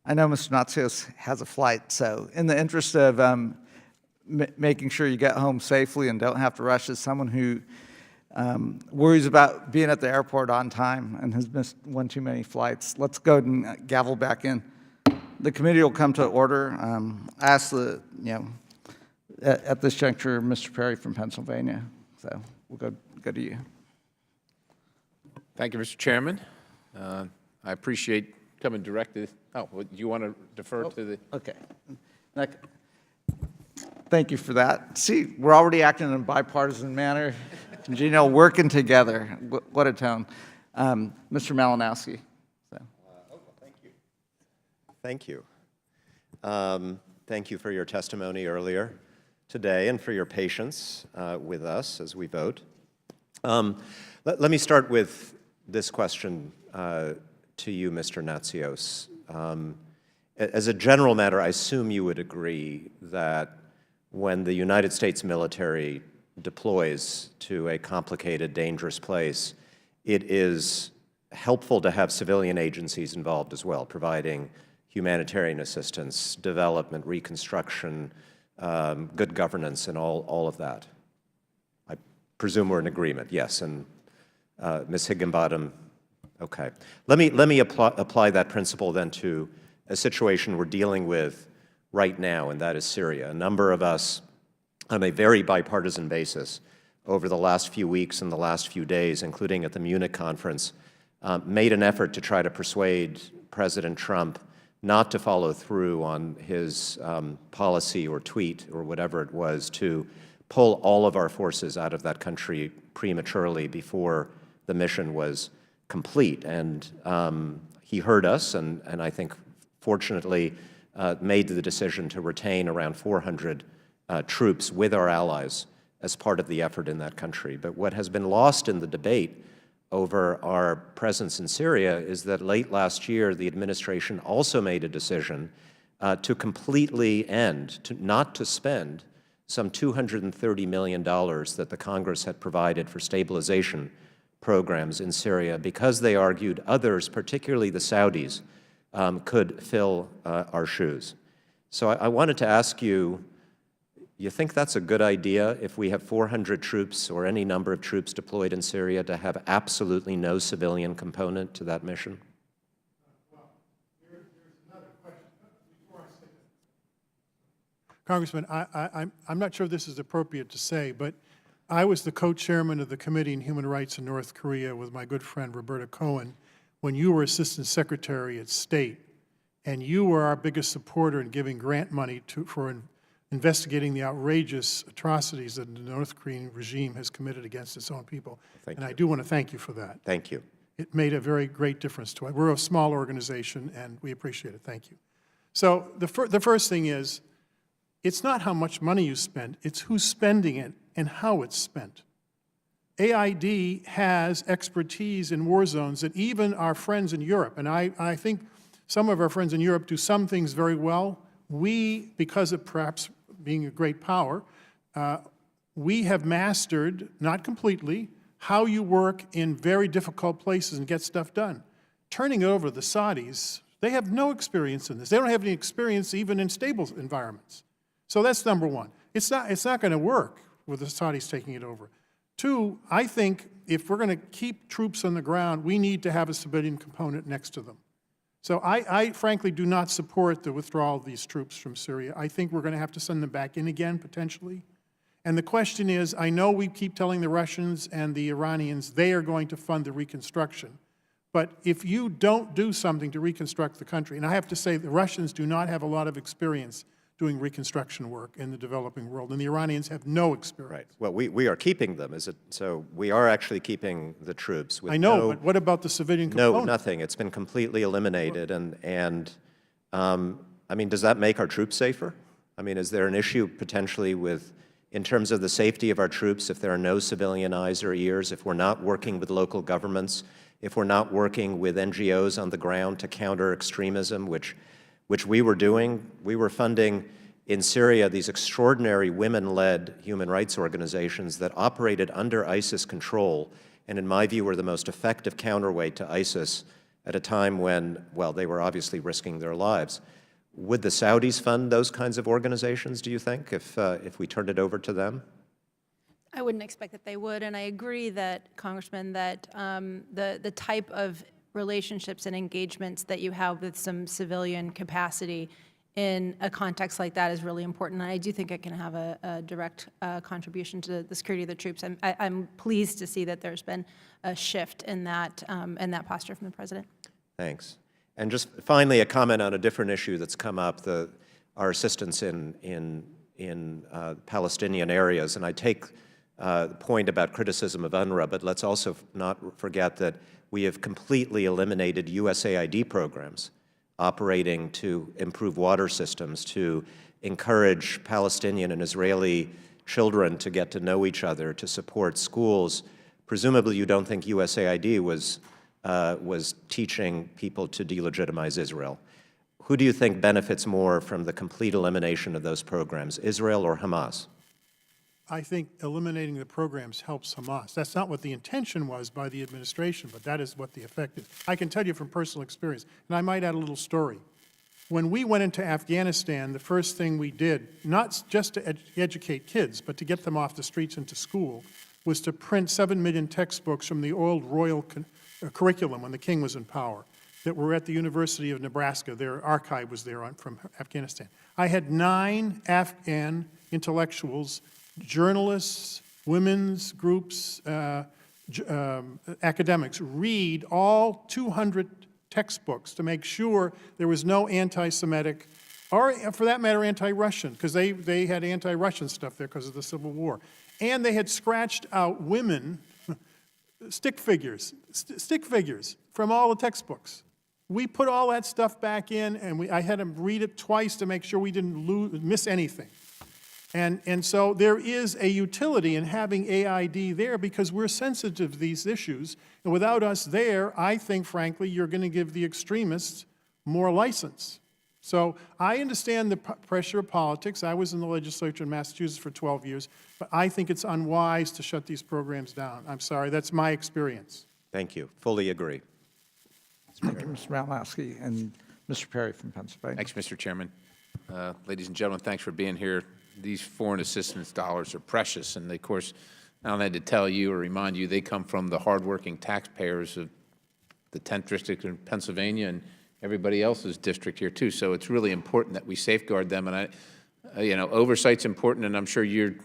I know Mr. Natsios has a flight, so in the interest of making sure you get home safely and don't have to rush, as someone who worries about being at the airport on time and has missed one too many flights, let's go ahead and gavel back in. The committee will come to order. I ask at this juncture, Mr. Perry from Pennsylvania. So we'll go to you. Thank you, Mr. Chairman. I appreciate coming directly. Oh, well, do you want to defer to the? Okay. Thank you for that. See, we're already acting in a bipartisan manner. Working together. What a tone. Mr. Malinowski. So. Thank you. Thank you. Thank you for your testimony earlier today and for your patience with us as we vote. Let me start with this question to you, Mr. Natsios. As a general matter, I assume you would agree that when the United States military deploys to a complicated, dangerous place, it is helpful to have civilian agencies involved as well, providing humanitarian assistance, development, reconstruction, good governance, and all of that. I presume we're in agreement, yes. And Ms. Higginbottom, okay. Let me apply that principle then to a situation we're dealing with right now, and that is Syria. A number of us, on a very bipartisan basis, over the last few weeks and the last few days, including at the Munich conference, made an effort to try to persuade President Trump not to follow through on his policy or tweet or whatever it was to pull all of our forces out of that country prematurely before the mission was complete. And he heard us, and I think fortunately made the decision to retain around 400 troops with our allies as part of the effort in that country. But what has been lost in the debate over our presence in Syria is that late last year, the administration also made a decision to completely end, not to spend some $230 million that the Congress had provided for stabilization programs in Syria because they argued others, particularly the Saudis, could fill our shoes. So I wanted to ask you, you think that's a good idea if we have 400 troops or any number of troops deployed in Syria to have absolutely no civilian component to that mission? Well, there's another question before I say that. Congressman, I'm not sure this is appropriate to say, but I was the co-chairman of the Committee on Human Rights in North Korea with my good friend Roberta Cohen when you were Assistant Secretary at State, and you were our biggest supporter in giving grant money for investigating the outrageous atrocities that the North Korean regime has committed against its own people. Thank and you. I do want to thank you for that. Thank you. It made a very great difference to us. We're a small organization, and we appreciate it. Thank you. So the first thing is, it's not how much money you spend, it's who's spending it and how it's spent. AID has expertise in war zones that even our friends in Europe, and I think some of our friends in Europe do some things very well. We, because of perhaps being a great power, we have mastered, not completely, how you work in very difficult places and get stuff done. Turning it over to the Saudis, they have no experience in this. They don't have any experience even in stable environments. So that's number one. It's not going to work with the Saudis taking it over. Two, I think if we're going to keep troops on the ground, we need to have a civilian component next to them. So I frankly do not support the withdrawal of these troops from Syria. I think we're going to have to send them back in again, potentially. And the question is, I know we keep telling the Russians and the Iranians they are going to fund the reconstruction. But if you don't do something to reconstruct the country, and I have to say the Russians do not have a lot of experience doing reconstruction work in the developing world, and the Iranians have no experience. Right. Well, we are keeping them. So we are actually keeping the troops. With I know, but what about the civilian component? No, nothing. It's been completely eliminated. And I mean, does that make our troops safer? I mean, is there an issue potentially with, in terms of the safety of our troops, if there are no civilian eyes or ears, if we're not working with local governments, if we're not working with NGOs on the ground to counter extremism, which we were doing? We were funding in Syria these extraordinary women-led human rights organizations that operated under ISIS control, and in my view were the most effective counterweight to ISIS at a time when, well, they were obviously risking their lives. Would the Saudis fund those kinds of organizations, do you think, if we turned it over to them? I wouldn't expect that they would, and I agree that, Congressman, that the type of relationships and engagements that you have with some civilian capacity in a context like that is really important, and I do think it can have a direct contribution to the security of the troops. I'm pleased to see that there's been a shift in that posture from the President. Thanks. And just finally, a comment on a different issue that's come up, our assistance in Palestinian areas. And I take the point about criticism of UNRWA, but let's also not forget that we have completely eliminated USAID programs operating to improve water systems, to encourage Palestinian and Israeli children to get to know each other, to support schools. Presumably you don't think USAID was teaching people to delegitimize Israel. Who do you think benefits more from the complete elimination of those programs, Israel or Hamas? I think eliminating the programs helps Hamas. That's not what the intention was by the administration, but that is what the effect is. I can tell you from personal experience, and I might add a little story. When we went into Afghanistan, the first thing we did, not just to educate kids, but to get them off the streets into school, was to print 7 million textbooks from the old royal curriculum when the king was in power that were at the University of Nebraska. Their archive was there from Afghanistan. I had 9 Afghan intellectuals, journalists, women's groups, academics read all 200 textbooks to make sure there was no anti-Semitic, or for that matter, anti-Russian, because they had anti-Russian stuff there because of the Civil War. And they had scratched out women, stick figures from all the textbooks. We put all that stuff back in, and I had them read it twice to make sure we didn't miss anything. And so there is a utility in having AID there because we're sensitive to these issues. And without us there, I think, frankly, you're going to give the extremists more license. So I understand the pressure of politics. I was in the legislature in Massachusetts for 12 years, but I think it's unwise to shut these programs down. I'm sorry, that's my experience. Thank you. Fully agree. Thank you, Mr. Malinowski. And Mr. Perry from Pennsylvania. Thanks, Mr. Chairman. Ladies and gentlemen, thanks for being here. These foreign assistance dollars are precious, and of course, I don't have to tell you or remind you, they come from the hardworking taxpayers of the 10th District in Pennsylvania and everybody else's district here too. So it's really important that we safeguard them. And oversight's important, and I'm sure you're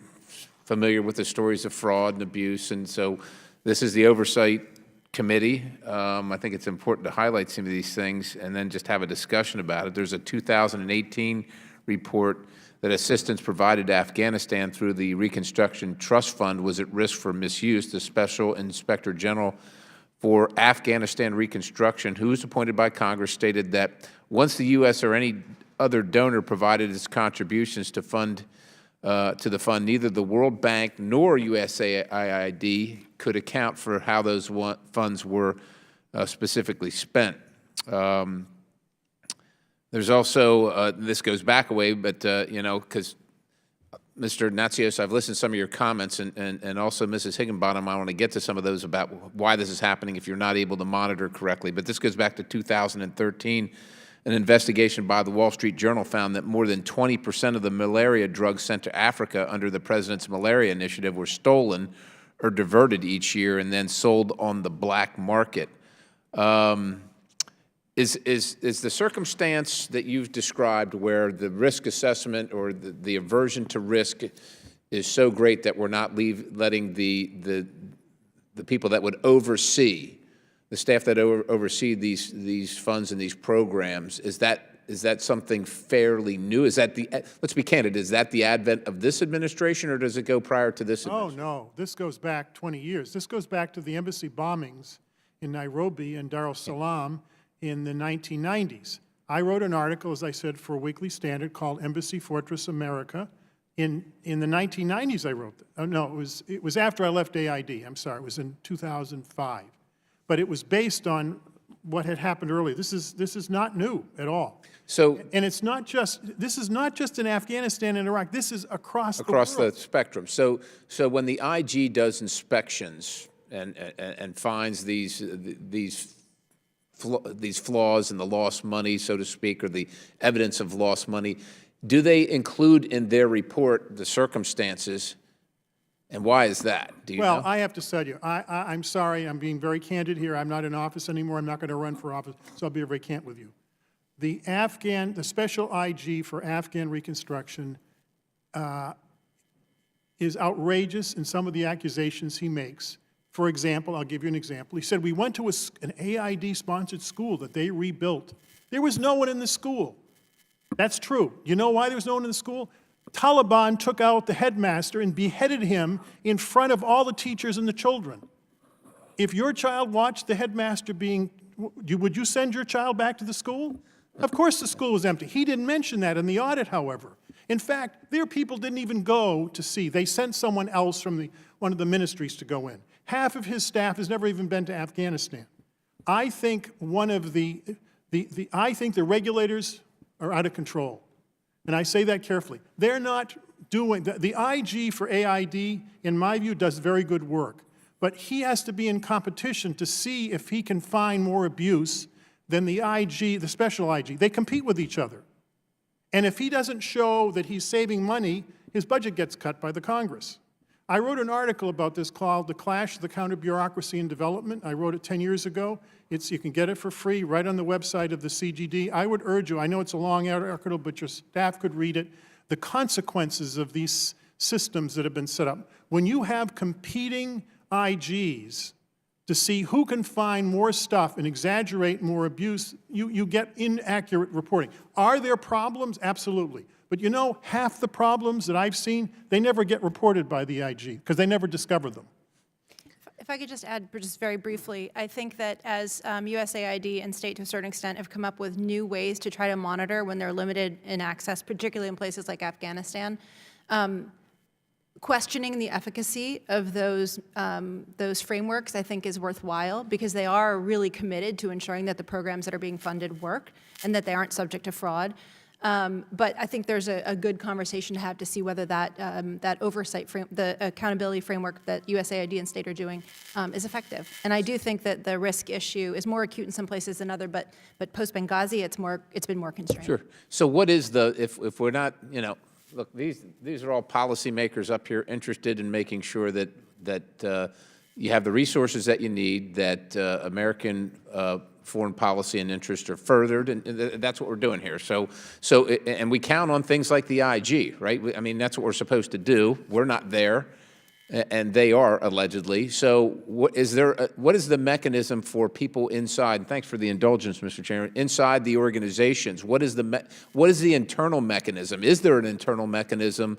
familiar with the stories of fraud and abuse. And so this is the Oversight Committee. I think it's important to highlight some of these things and then just have a discussion about it. There's a 2018 report that assistance provided to Afghanistan through the Reconstruction Trust Fund was at risk for misuse. The Special Inspector General for Afghanistan Reconstruction, who was appointed by Congress, stated that once the U.S. or any other donor provided its contributions to the fund, neither the World Bank nor USAID could account for how those funds were specifically spent. There's also, this goes back a way, but, because Mr. Natsios, I've listened to some of your comments, and also Mrs. Higginbottom, I want to get to some of those about why this is happening if you're not able to monitor correctly. But this goes back to 2013. An investigation by the Wall Street Journal found that more than 20% of the malaria drugs sent to Africa under the President's Malaria Initiative were stolen or diverted each year and then sold on the black market. Is the circumstance that you've described where the risk assessment or the aversion to risk is so great that we're not letting the people that would oversee, the staff that oversee these funds and these programs, is that something fairly new? Is that let's be candid, is that the advent of this administration, or does it go prior to this administration? Oh, no, this goes back 20 years. This goes back to the embassy bombings in Nairobi and Dar es Salaam in the 1990s. I wrote an article, as I said, for a Weekly Standard called Embassy Fortress America. In the 1990s I wrote that. Oh, no, it was after I left AID. I'm sorry, it was in 2005. But it was based on what had happened earlier. This is not new at all. So, and it's not just, this is not just in Afghanistan and Iraq. This is across the spectrum. So when the IG does inspections and finds these these flaws and the lost money, so to speak, or the evidence of lost money, do they include in their report the circumstances, and why is that? Do you know? I have to tell you, I'm sorry, I'm being very candid here. I'm not in office anymore. I'm not going to run for office, so I'll be very candid with you. The special IG for Afghan reconstruction is outrageous in some of the accusations he makes. For example, I'll give you an example. He said, we went to an AID-sponsored school that they rebuilt. There was no one in the school. That's true. You know why there was no one in the school? Taliban took out the headmaster and beheaded him in front of all the teachers and the children. If your child watched the headmaster would you send your child back to the school? Of course the school was empty. He didn't mention that in the audit, however. In fact, their people didn't even go to see. They sent someone else from one of the ministries to go in. Half of his staff has never even been to Afghanistan. I think I think the regulators are out of control. And I say that carefully. They're not doing, the IG for AID, in my view, does very good work. But he has to be in competition to see if he can find more abuse than the IG, the special IG. They compete with each other. And if he doesn't show that he's saving money, his budget gets cut by the Congress. I wrote an article about this called The Clash of the Counter-Bureaucracy in Development. I wrote it 10 years ago. You can get it for free right on the website of the CGD. I would urge you, I know it's a long article, but your staff could read it, the consequences of these systems that have been set up. When you have competing IGs to see who can find more stuff and exaggerate more abuse, you get inaccurate reporting. Are there problems? Absolutely. But you know, half the problems that I've seen, they never get reported by the IG because they never discover them. If I could just add just very briefly, I think that as USAID and state to a certain extent have come up with new ways to try to monitor when they're limited in access, particularly in places like Afghanistan, questioning the efficacy of those frameworks, I think, is worthwhile because they are really committed to ensuring that the programs that are being funded work and that they aren't subject to fraud. But I think there's a good conversation to have to see whether that oversight the accountability framework that USAID and state are doing is effective. And I do think that the risk issue is more acute in some places than other, but post Benghazi, it's been more constrained. Sure. So what is if we're not, you know, look, these are all policymakers up here interested in making sure that you have the resources that you need, that American foreign policy and interests are furthered, and that's what we're doing here. And we count on things like the IG, right? I mean, that's what we're supposed to do. We're not there, and they are allegedly. So what is the mechanism for people inside? And thanks for the indulgence, Mr. Chairman. Inside the organizations, what is the internal mechanism? Is there an internal mechanism?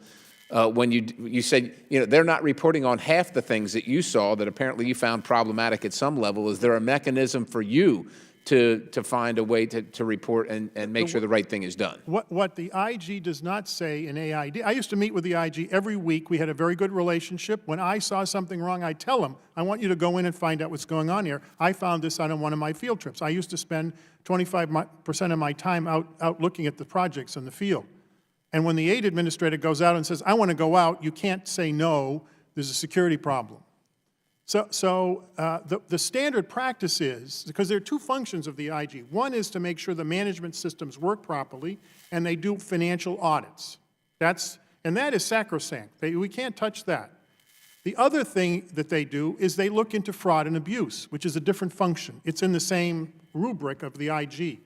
When you said, you know, they're not reporting on half the things that you saw that apparently you found problematic at some level. Is there a mechanism for you to find a way to report and make sure the right thing is done? What the IG does not say in AID, I used to meet with the IG every week. We had a very good relationship. When I saw something wrong, I tell them, I want you to go in and find out what's going on here. I found this on one of my field trips. I used to spend 25% of my time out looking at the projects in the field. And when the aid administrator goes out and says, I want to go out, you can't say no, there's a security problem. So the standard practice is, because there are two functions of the IG. One is to make sure the management systems work properly, and they do financial audits. And that is sacrosanct. We can't touch that. The other thing that they do is they look into fraud and abuse, which is a different function. It's in the same rubric of the IG.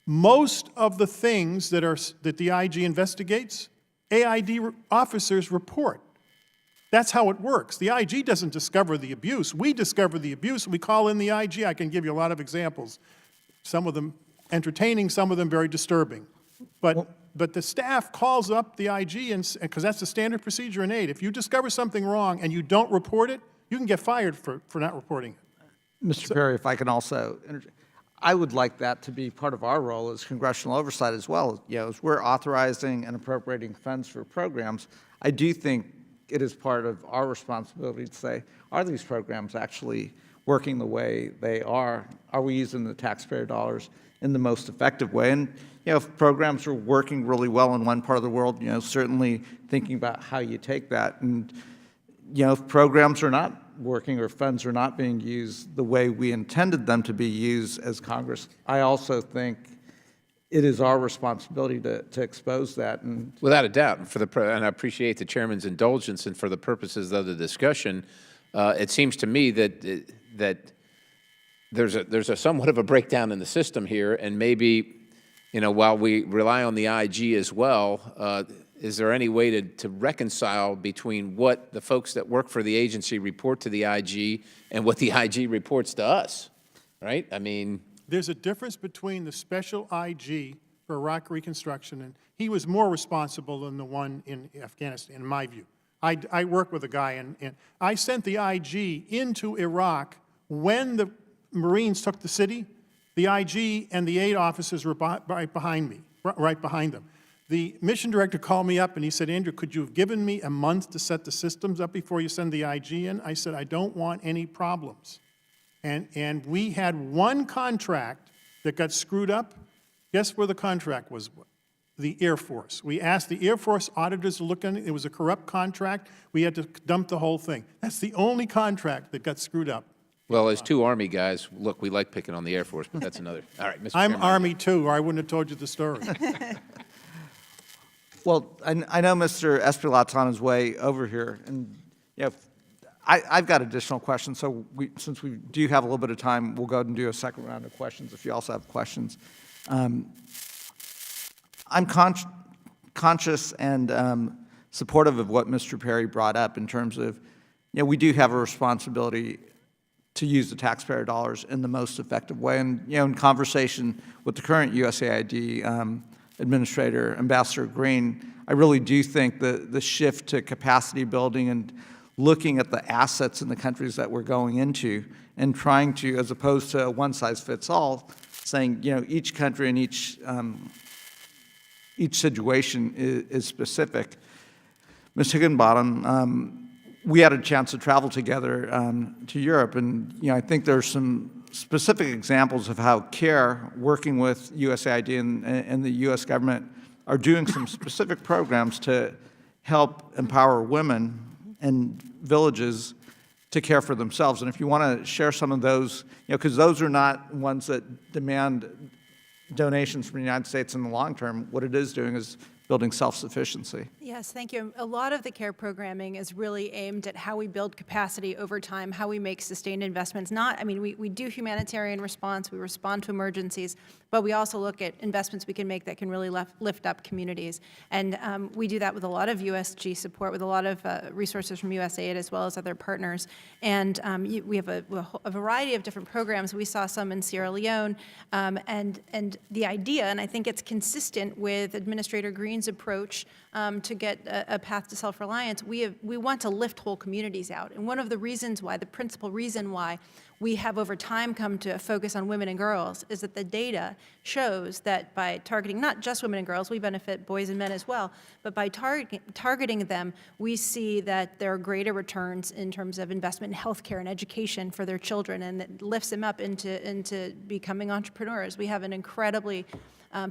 Most of the things that the IG investigates, AID officers report. That's how it works. The IG doesn't discover the abuse. We discover the abuse. We call in the IG. I can give you a lot of examples. Some of them entertaining, some of them very disturbing. But the staff calls up the IG, because that's the standard procedure in aid. If you discover something wrong and you don't report it, you can get fired for not reporting it. Mr. Perry, if I can also interject. I would like that to be part of our role as congressional oversight as well. You know, as we're authorizing and appropriating funds for programs, I do think it is part of our responsibility to say, are these programs actually working the way they are? Are we using the taxpayer dollars in the most effective way? And you know, if programs are working really well in one part of the world, you know, certainly thinking about how you take that. And you know, if programs are not working or funds are not being used the way we intended them to be used as Congress, I also think it is our responsibility to expose that. And Without a doubt, and I appreciate the chairman's indulgence, and for the purposes of the discussion, it seems to me that there's a somewhat of a breakdown in the system here, and maybe, while we rely on the IG as well, is there any way to reconcile between what the folks that work for the agency report to the IG and what the IG reports to us, right? I mean, There's a difference between the special IG for Iraq reconstruction, and he was more responsible than the one in Afghanistan, in my view. I work with a guy, and I sent the IG into Iraq when the Marines took the city. The IG and the aid officers were right behind me, right behind them. The mission director called me up and he said, Andrew, could you have given me a month to set the systems up before you send the IG in? I said, I don't want any problems. And we had one contract that got screwed up. Guess where the contract was? The Air Force. We asked the Air Force auditors to look at it. It was a corrupt contract. We had to dump the whole thing. That's the only contract that got screwed up. well, as two Army guys, look, we like picking on the Air Force, but that's another. All right, Mr. I'm Chairman. Army too, or I wouldn't have told you the story. well, I know Mr. Espilat's on his way over here, and I've got additional questions. So since we do have a little bit of time, we'll go ahead and do a second round of questions if you also have questions. I'm conscious and supportive of what Mr. Perry brought up in terms of, we do have a responsibility to use the taxpayer dollars in the most effective way. And, in conversation with the current USAID Administrator, Ambassador Green, I really do think the shift to capacity building and looking at the assets in the countries that we're going into and trying to, as opposed to a one-size-fits-all, saying, each country and each situation is specific. Ms. Higginbottom, we had a chance to travel together to Europe, and I think there's some specific examples of how CARE, working with USAID and the U.S. government, are doing some specific programs to help empower women and villages to care for themselves. And if you want to share some of those, because those are not ones that demand donations from the United States in the long term, what it is doing is building self-sufficiency. Yes, thank you. A lot of the CARE programming is really aimed at how we build capacity over time, how we make sustained investments. We do humanitarian response, we respond to emergencies, but we also look at investments we can make that can really lift up communities. And we do that with a lot of USG support, with a lot of resources from USAID as well as other partners. And we have a variety of different programs. We saw some in Sierra Leone, and the idea, and I think it's consistent with Administrator Green's approach to get a path to self-reliance, we want to lift whole communities out. And one of the reasons why, the principal reason why we have over time come to focus on women and girls is that the data shows that by targeting not just women and girls, we benefit boys and men as well, but by targeting them, we see that there are greater returns in terms of investment in healthcare and education for their children, and it lifts them up into becoming entrepreneurs. We have an incredibly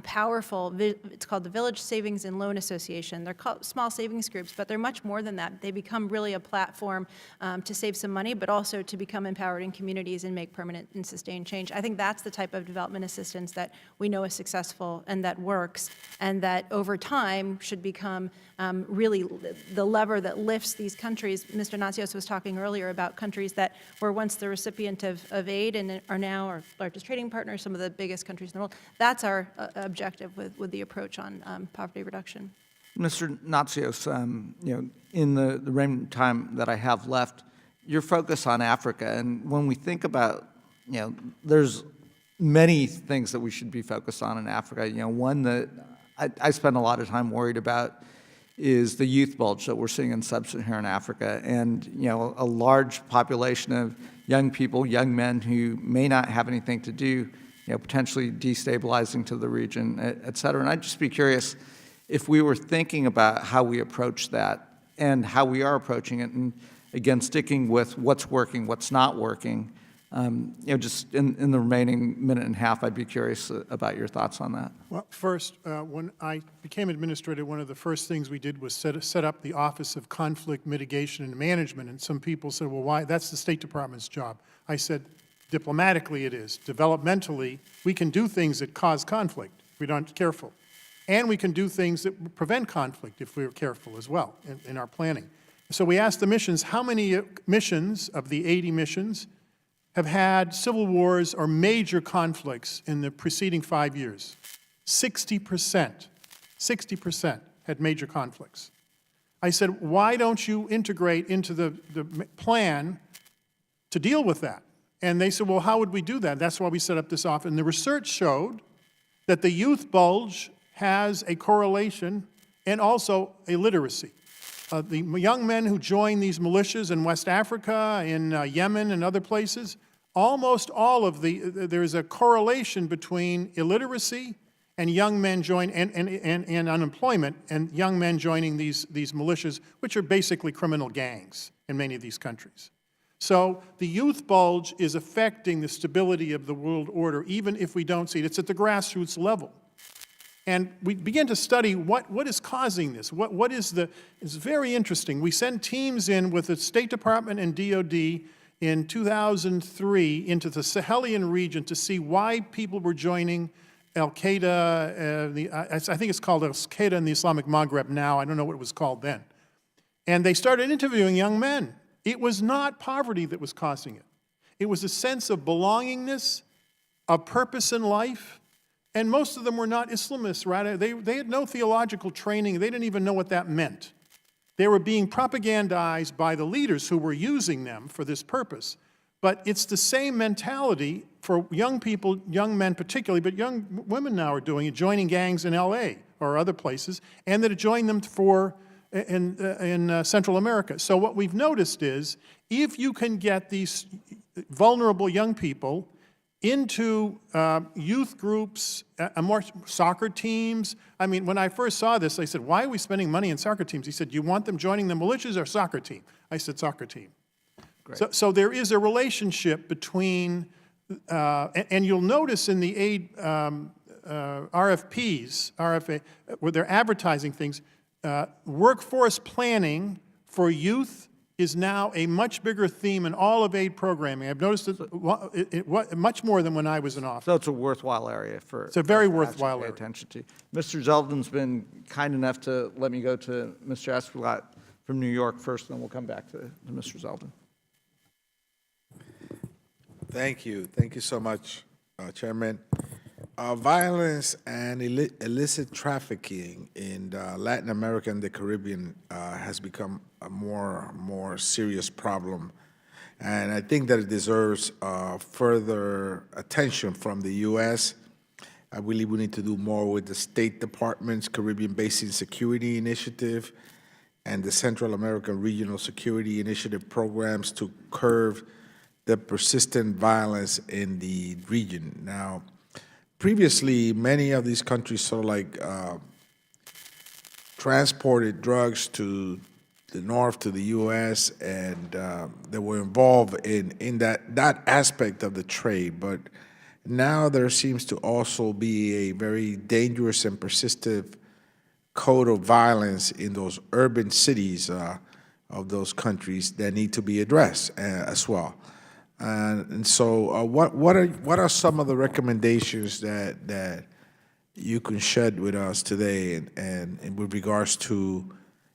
powerful, it's called the Village Savings and Loan Association. They're called small savings groups, but they're much more than that. They become really a platform to save some money, but also to become empowered in communities and make permanent and sustained change. I think that's the type of development assistance that we know is successful and that works, and that over time should become really the lever that lifts these countries. Mr. Natsios was talking earlier about countries that were once the recipient of aid and are now our largest trading partners, some of the biggest countries in the world. That's our objective with the approach on poverty reduction. Mr. Natsios, in the remaining time that I have left, your focus on Africa, and when we think about, there's many things that we should be focused on in Africa. One that I spend a lot of time worried about is the youth bulge that we're seeing in sub-Saharan Africa, and a large population of young people, young men who may not have anything to do, potentially destabilizing to the region, et cetera. And I'd just be curious if we were thinking about how we approach that and how we are approaching it, and again, sticking with what's working, what's not working, Just in the remaining minute and a half, I'd be curious about your thoughts on that. Well, first, when I became administrator, one of the first things we did was set up the Office of Conflict Mitigation and Management, and some people said, well, why? That's the State Department's job. I said, diplomatically it is. Developmentally, we can do things that cause conflict if we aren't careful. And we can do things that prevent conflict if we're careful as well in our planning. So we asked the missions, how many missions of the 80 missions have had civil wars or major conflicts in the preceding 5 years? 60%. 60% had major conflicts. I said, why don't you integrate into the plan to deal with that? And they said, well, how would we do that? That's why we set up this office. And the research showed that the youth bulge has a correlation and also a literacy. The young men who join these militias in West Africa, in Yemen and other places, almost all of there's a correlation between illiteracy and young men and unemployment, and young men joining these militias, which are basically criminal gangs in many of these countries. So the youth bulge is affecting the stability of the world order, even if we don't see it. It's at the grassroots level. And we begin to study what is causing this. It's very interesting. We sent teams in with the State Department and DOD in 2003 into the Sahelian region to see why people were joining Al-Qaeda. I think it's called Al-Qaeda in the Islamic Maghreb now. I don't know what it was called then. And they started interviewing young men. It was not poverty that was causing it. It was a sense of belongingness, of purpose in life. And most of them were not Islamists, rather. They had no theological training. They didn't even know what that meant. They were being propagandized by the leaders who were using them for this purpose. But it's the same mentality for young people, young men particularly, but young women now are doing it, joining gangs in LA or other places, and that are joining them in Central America. So what we've noticed is, if you can get these vulnerable young people into youth groups, more soccer teams. I mean, when I first saw this, I said, why are we spending money in soccer teams? He said, you want them joining the militias or soccer team? I said, soccer team. So there is a relationship between, and you'll notice in the aid RFA, where they're advertising things, workforce planning for youth is now a much bigger theme in all of aid programming. I've noticed it much more than when I was in office. So it's a worthwhile area for. It's a very us to worthwhile pay area. attention to. Mr. Zeldin's been kind enough to let me go to Mr. Esplat from New York first, and then we'll come back to Mr. Zeldin. Thank you. Thank you so much, Chairman. Violence and illicit trafficking in Latin America and the Caribbean has become a more serious problem. And I think that it deserves further attention from the U.S. I believe we need to do more with the State Department's Caribbean Basin Security Initiative and the Central American Regional Security Initiative programs to curb the persistent violence in the region. Now, previously, many of these countries sort of like transported drugs to the north, to the U.S., and they were involved in that aspect of the trade. But now there seems to also be a very dangerous and persistent code of violence in those urban cities of those countries that need to be addressed as well. And so, what are some of the recommendations that you can shed with us today, and with regards to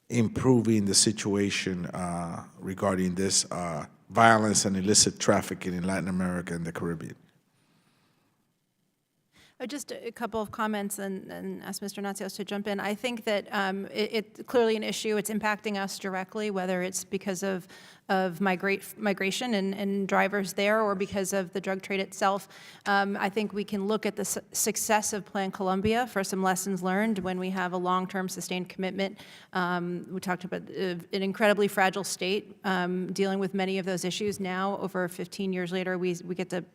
improving the situation regarding this violence and illicit trafficking in Latin America and the Caribbean? Just a couple of comments and ask Mr. Natsios to jump in. I think that it's clearly an issue. It's impacting us directly, whether it's because of migration and drivers there or because of the drug trade itself. I think we can look at the success of Plan Colombia for some lessons learned when we have a long-term sustained commitment. We talked about an incredibly fragile state dealing with many of those issues. Now, over 15 years later, we get to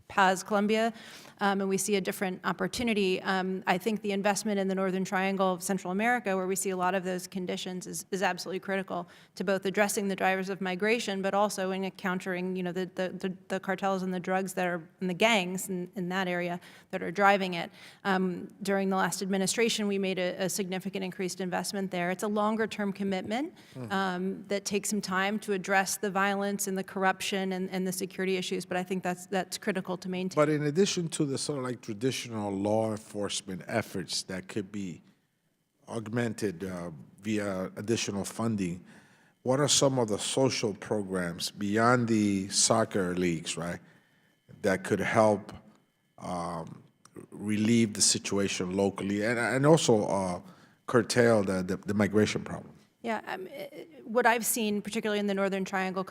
pause Colombia, and we see a different opportunity. I think the investment in the Northern Triangle of Central America, where we see a lot of those conditions, is absolutely critical to both addressing the drivers of migration, but also in countering, the cartels and the drugs that are, and the gangs in that area that are driving it. During the last administration, we made a significant increased investment there. It's a longer-term commitment that takes some time to address the violence and the corruption and the security issues, but I think that's critical to maintain. But in addition to the sort of like traditional law enforcement efforts that could be augmented via additional funding, what are some of the social programs beyond the soccer leagues, right, that could help relieve the situation locally and also curtail the migration problem? Yeah, what I've seen, particularly in the Northern Triangle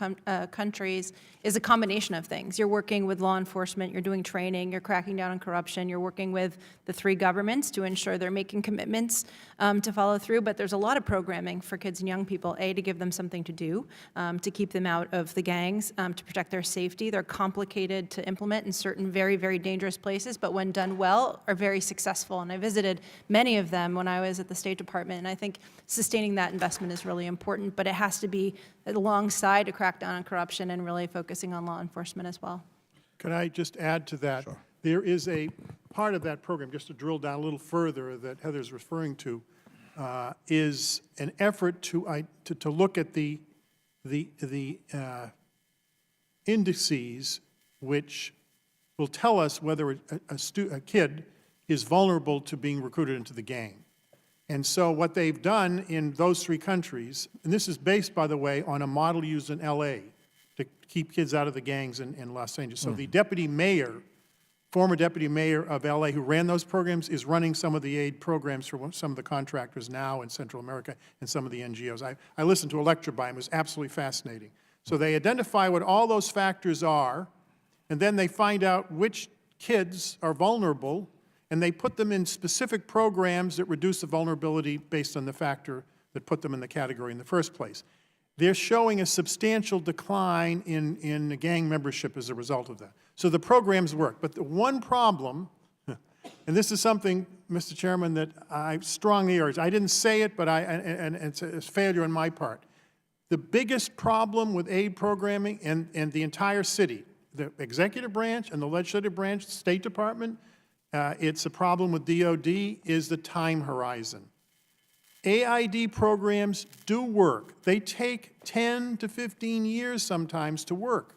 countries, is a combination of things. You're working with law enforcement, you're doing training, you're cracking down on corruption, you're working with the three governments to ensure they're making commitments to follow through, but there's a lot of programming for kids and young people, A, to give them something to do, to keep them out of the gangs, to protect their safety. They're complicated to implement in certain very, very dangerous places, but when done well, are very successful. And I visited many of them when I was at the State Department, and I think sustaining that investment is really important, but it has to be alongside a crackdown on corruption and really focusing on law enforcement as well. Could I just add to that? Sure. There is a part of that program, just to drill down a little further, that Heather's referring to, is an effort to look at the indices which will tell us whether a kid is vulnerable to being recruited into the gang. And so what they've done in those three countries, and this is based, by the way, on a model used in LA to keep kids out of the gangs in Los Angeles. So the deputy mayor, former deputy mayor of LA who ran those programs, is running some of the aid programs for some of the contractors now in Central America and some of the NGOs. I listened to a lecture by him. It was absolutely fascinating. So they identify what all those factors are, and then they find out which kids are vulnerable, and they put them in specific programs that reduce the vulnerability based on the factor that put them in the category in the first place. They're showing a substantial decline in gang membership as a result of that. So the programs work. But the one problem, and this is something, Mr. Chairman, that I strongly urge. I didn't say it, but and it's a failure on my part. The biggest problem with aid programming and the entire city, the executive branch and the legislative branch, the State Department, it's a problem with DOD, is the time horizon. AID programs do work. They take 10 to 15 years sometimes to work.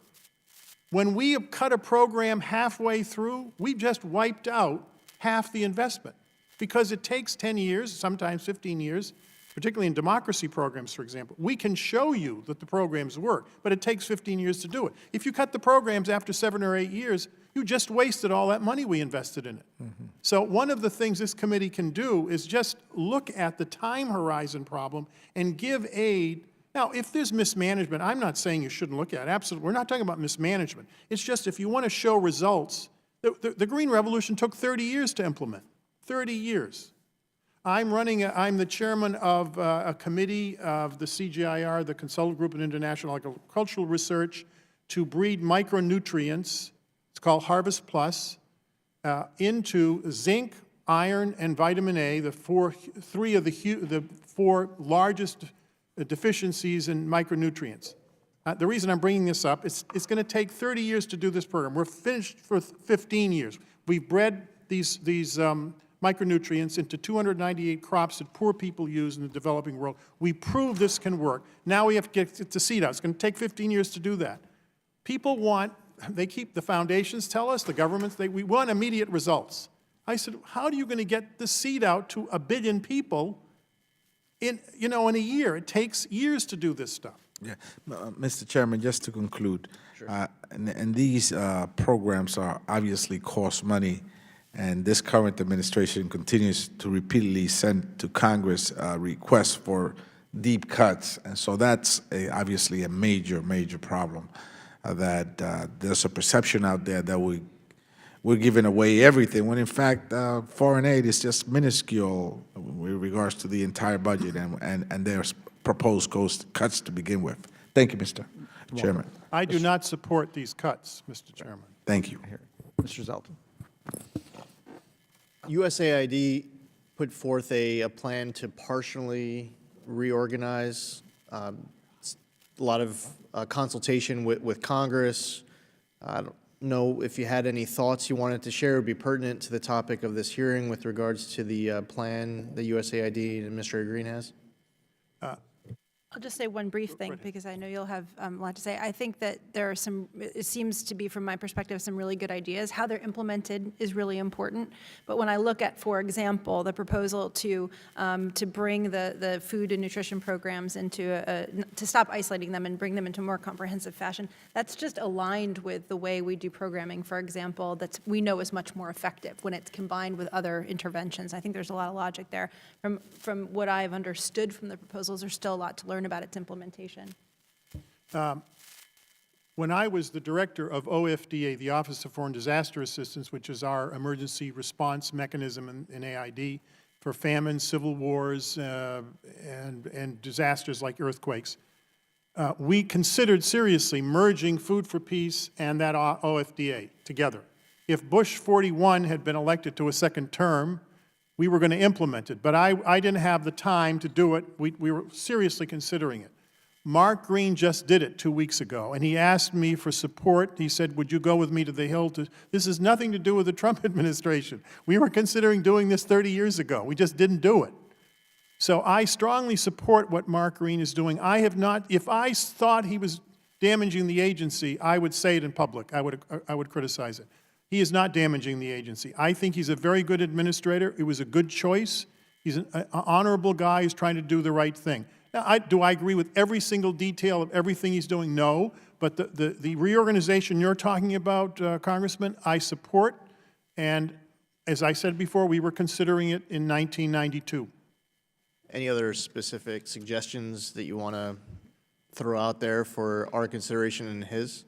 When we cut a program halfway through, we just wiped out half the investment because it takes 10 years, sometimes 15 years, particularly in democracy programs, for example. We can show you that the programs work, but it takes 15 years to do it. If you cut the programs after 7 or 8 years, you just wasted all that money we invested in it. Mm-hmm. So one of the things this committee can do is just look at the time horizon problem and give aid. Now, if there's mismanagement, I'm not saying you shouldn't look at it. Absolutely. We're not talking about mismanagement. It's just if you want to show results, the Green Revolution took 30 years to implement. 30 years. I'm the chairman of a committee of the CGIR, the Consultative Group in International Agricultural Research, to breed micronutrients. It's called Harvest Plus, into zinc, iron, and vitamin A, the four largest deficiencies in micronutrients. The reason I'm bringing this up, it's going to take 30 years to do this program. We're finished for 15 years. We've bred these micronutrients into 298 crops that poor people use in the developing world. We prove this can work. Now we have to get it to seed out. It's going to take 15 years to do that. People want, the foundations tell us, the governments, we want immediate results. I said, how are you going to get the seed out to 1 billion people in a year? It takes years to do this stuff. Yeah, Mr. Chairman, just to conclude, sure. And these programs are obviously cost money, and this current administration continues to repeatedly send to Congress requests for deep cuts, and so that's obviously a major, major problem. That there's a perception out there that we're giving away everything, when in fact foreign aid is just minuscule with regards to the entire budget and there's proposed cuts to begin with. Thank you, Mr. Chairman. I do not support these cuts, Mr. Chairman. Thank you. Mr. Zeldin. USAID put forth a plan to partially reorganize a lot of consultation with Congress. I don't know if you had any thoughts you wanted to share would be pertinent to the topic of this hearing with regards to the plan the USAID and Administrator Green has. I'll just say one brief thing, because I know you'll have a lot to say. I think that there are some, it seems to be, from my perspective, some really good ideas. How they're implemented is really important. But when I look at, for example, the proposal to bring the food and nutrition programs into to stop isolating them and bring them into a more comprehensive fashion, that's just aligned with the way we do programming, for example, that we know is much more effective when it's combined with other interventions. I think there's a lot of logic there. From what I've understood from the proposals, there's still a lot to learn about its implementation. When I was the director of OFDA, the Office of Foreign Disaster Assistance, which is our emergency response mechanism in AID for famine, civil wars, and disasters like earthquakes, we considered seriously merging Food for Peace and that OFDA together. If Bush 41 had been elected to a second term, we were going to implement it, but I didn't have the time to do it. We were seriously considering it. Mark Green just did it 2 weeks ago, and he asked me for support. He said, would you go with me to the Hill? This has nothing to do with the Trump administration. We were considering doing this 30 years ago. We just didn't do it. So I strongly support what Mark Green is doing. I have not, if I thought he was damaging the agency, I would say it in public. I would criticize it. He is not damaging the agency. I think he's a very good administrator. It was a good choice. He's an honorable guy who's trying to do the right thing. Now, do I agree with every single detail of everything he's doing? No. But the reorganization you're talking about, Congressman, I support. And as I said before, we were considering it in 1992. Any other specific suggestions that you want to throw out there for our consideration and his?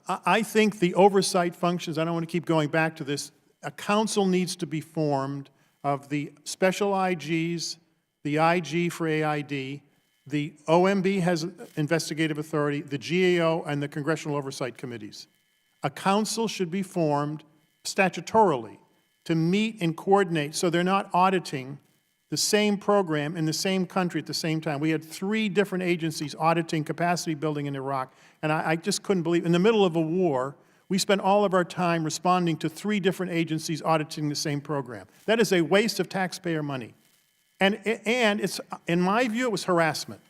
I think the oversight functions, I don't want to keep going back to this, a council needs to be formed of the special IGs, the IG for AID, the OMB has investigative authority, the GAO, and the Congressional Oversight Committees. A council should be formed statutorily to meet and coordinate so they're not auditing the same program in the same country at the same time. We had 3 different agencies auditing capacity building in Iraq, and I just couldn't believe, in the middle of a war, we spent all of our time responding to 3 different agencies auditing the same program. That is a waste of taxpayer money. And it's, in my view, it was harassment.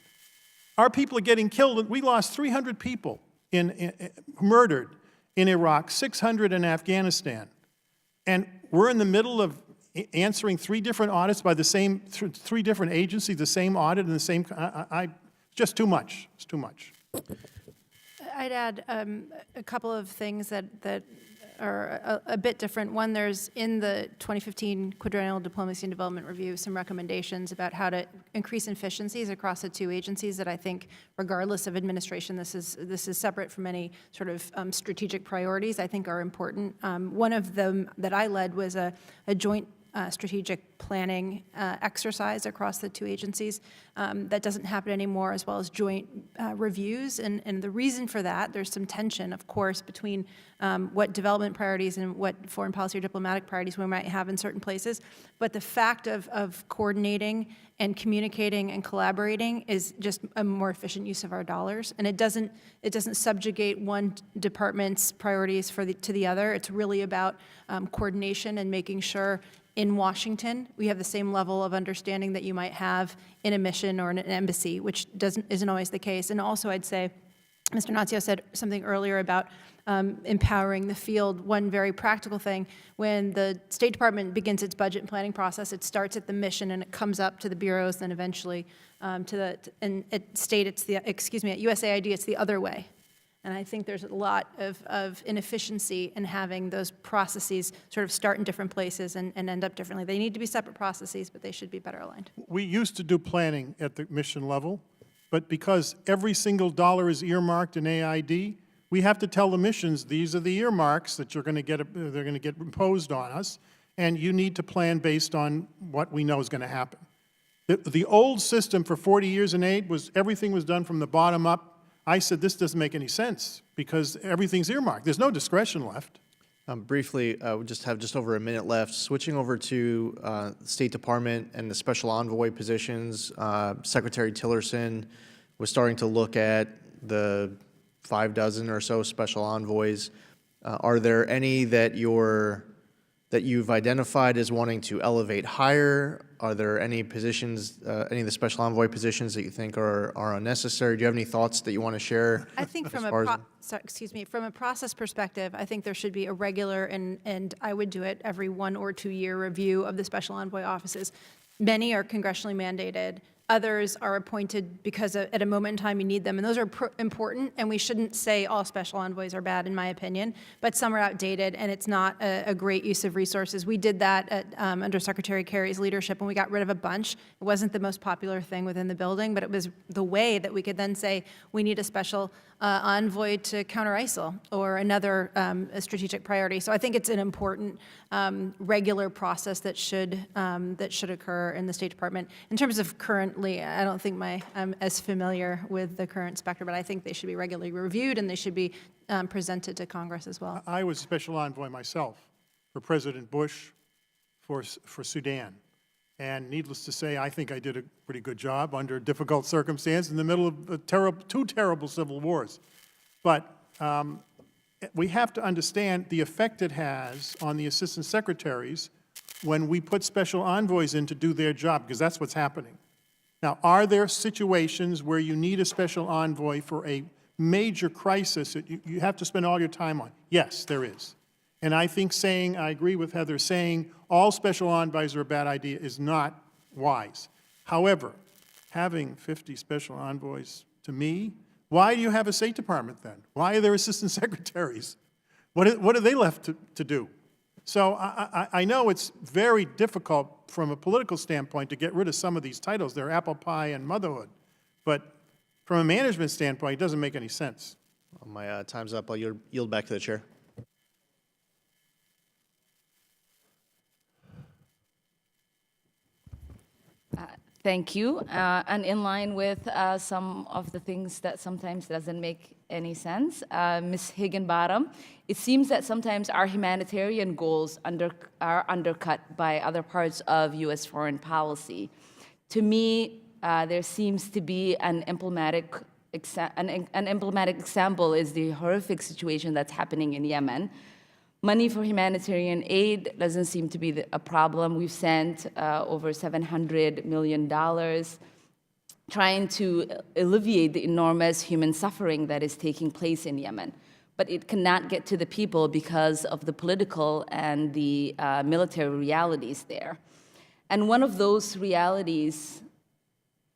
Our people are getting killed. We lost 300 people murdered in Iraq, 600 in Afghanistan. And we're in the middle of answering 3 different audits by the same 3 different agencies, the same audit and the same, just too much. It's too much. I'd add a couple of things that are a bit different. One, there's in the 2015 Quadrennial Diplomacy and Development Review some recommendations about how to increase efficiencies across the 2 agencies that I think, regardless of administration, this is separate from any sort of strategic priorities I think are important. One of them that I led was a joint strategic planning exercise across the 2 agencies. That doesn't happen anymore, as well as joint reviews. And the reason for that, there's some tension, of course, between what development priorities and what foreign policy or diplomatic priorities we might have in certain places. But the fact of coordinating and communicating and collaborating is just a more efficient use of our dollars. And it doesn't subjugate one department's priorities to the other. It's really about coordination and making sure in Washington we have the same level of understanding that you might have in a mission or in an embassy, which isn't always the case. And also I'd say, Mr. Nazio said something earlier about empowering the field. One very practical thing, when the State Department begins its budget and planning process, it starts at the mission and it comes up to the bureaus, then eventually and at state, at USAID, it's the other way. And I think there's a lot of inefficiency in having those processes sort of start in different places and end up differently. They need to be separate processes, but they should be better aligned. We used to do planning at the mission level, but because every single dollar is earmarked in AID, we have to tell the missions, these are the earmarks that they're going to get imposed on us, and you need to plan based on what we know is going to happen. The old system for 40 years in aid was everything was done from the bottom up. I said, this doesn't make any sense because everything's earmarked. There's no discretion left. Briefly, we just have just over a minute left. Switching over to the State Department and the special envoy positions, Secretary Tillerson was starting to look at the 6 or so special envoys. Are there any that you've identified as wanting to elevate higher? Are there any positions, any of the special envoy positions that you think are unnecessary? Do you have any thoughts that you want to share? I think from from a process perspective, I think there should be a regular, and I would do it every 1 or 2 year review of the special envoy offices. Many are congressionally mandated. Others are appointed because at a moment in time you need them, and those are important, and we shouldn't say all special envoys are bad, in my opinion, but some are outdated, and it's not a great use of resources. We did that under Secretary Kerry's leadership, and we got rid of a bunch. It wasn't the most popular thing within the building, but it was the way that we could then say, we need a special envoy to counter ISIL or another strategic priority. So I think it's an important regular process that should occur in the State Department. In terms of currently, I don't think I'm as familiar with the current specter, but I think they should be regularly reviewed and they should be presented to Congress as well. I was special envoy myself for President Bush for Sudan. And needless to say, I think I did a pretty good job under difficult circumstances in the middle of two terrible civil wars. But we have to understand the effect it has on the assistant secretaries when we put special envoys in to do their job, because that's what's happening. Now, are there situations where you need a special envoy for a major crisis that you have to spend all your time on? Yes, there is. And I think I agree with Heather, saying all special envoys are a bad idea is not wise. However, having 50 special envoys, to me, why do you have a State Department then? Why are there assistant secretaries? What are they left to do? So I know it's very difficult from a political standpoint to get rid of some of these titles. They're apple pie and motherhood. But from a management standpoint, it doesn't make any sense. Well, my time's up. I'll yield back to the chair. Thank you. And in line with some of the things that sometimes doesn't make any sense, Ms. Higginbottom, it seems that sometimes our humanitarian goals are undercut by other parts of U.S. foreign policy. To me, there seems to be an emblematic example is the horrific situation that's happening in Yemen. Money for humanitarian aid doesn't seem to be a problem. We've sent over $700 million trying to alleviate the enormous human suffering that is taking place in Yemen. But it cannot get to the people because of the political and the military realities there. And one of those realities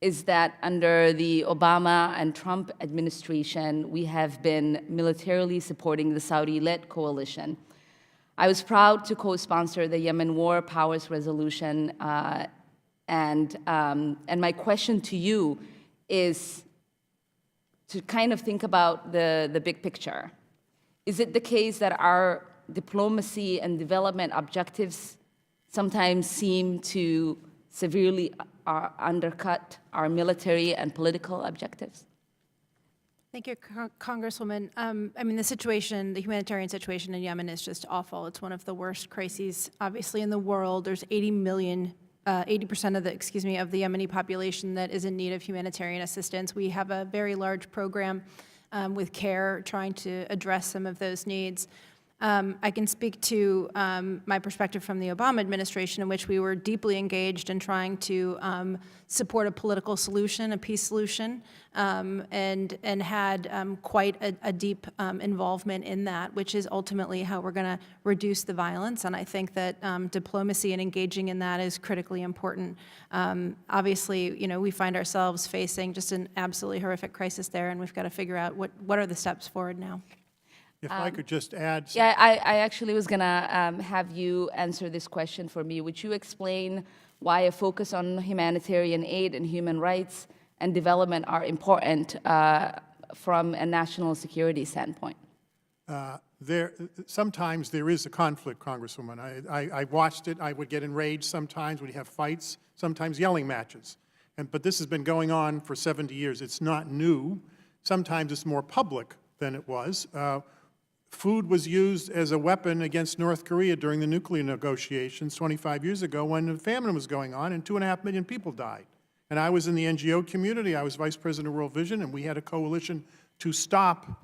is that under the Obama and Trump administration, we have been militarily supporting the Saudi-led coalition. I was proud to co-sponsor the Yemen War Powers Resolution, and my question to you is to kind of think about the big picture. Is it the case that our diplomacy and development objectives sometimes seem to severely undercut our military and political objectives? Thank you, Congresswoman. I mean, the humanitarian situation in Yemen is just awful. It's one of the worst crises, obviously, in the world. There's 80% of the Yemeni population that is in need of humanitarian assistance. We have a very large program with CARE trying to address some of those needs. I can speak to my perspective from the Obama administration, in which we were deeply engaged in trying to support a political solution, a peace solution, and had quite a deep involvement in that, which is ultimately how we're going to reduce the violence. And I think that diplomacy and engaging in that is critically important. Obviously, we find ourselves facing just an absolutely horrific crisis there, and we've got to figure out what are the steps forward now. If I could just add. Yeah, I actually was going to have you answer this question for me. Would you explain why a focus on humanitarian aid and human rights and development are important from a national security standpoint? Sometimes there is a conflict, Congresswoman. I watched it. I would get enraged sometimes when you have fights, sometimes yelling matches. But this has been going on for 70 years. It's not new. Sometimes it's more public than it was. food was used as a weapon against North Korea during the nuclear negotiations 25 years ago when the famine was going on and 2.5 million people died. And I was in the NGO community. I was vice president of World Vision, and we had a coalition to stop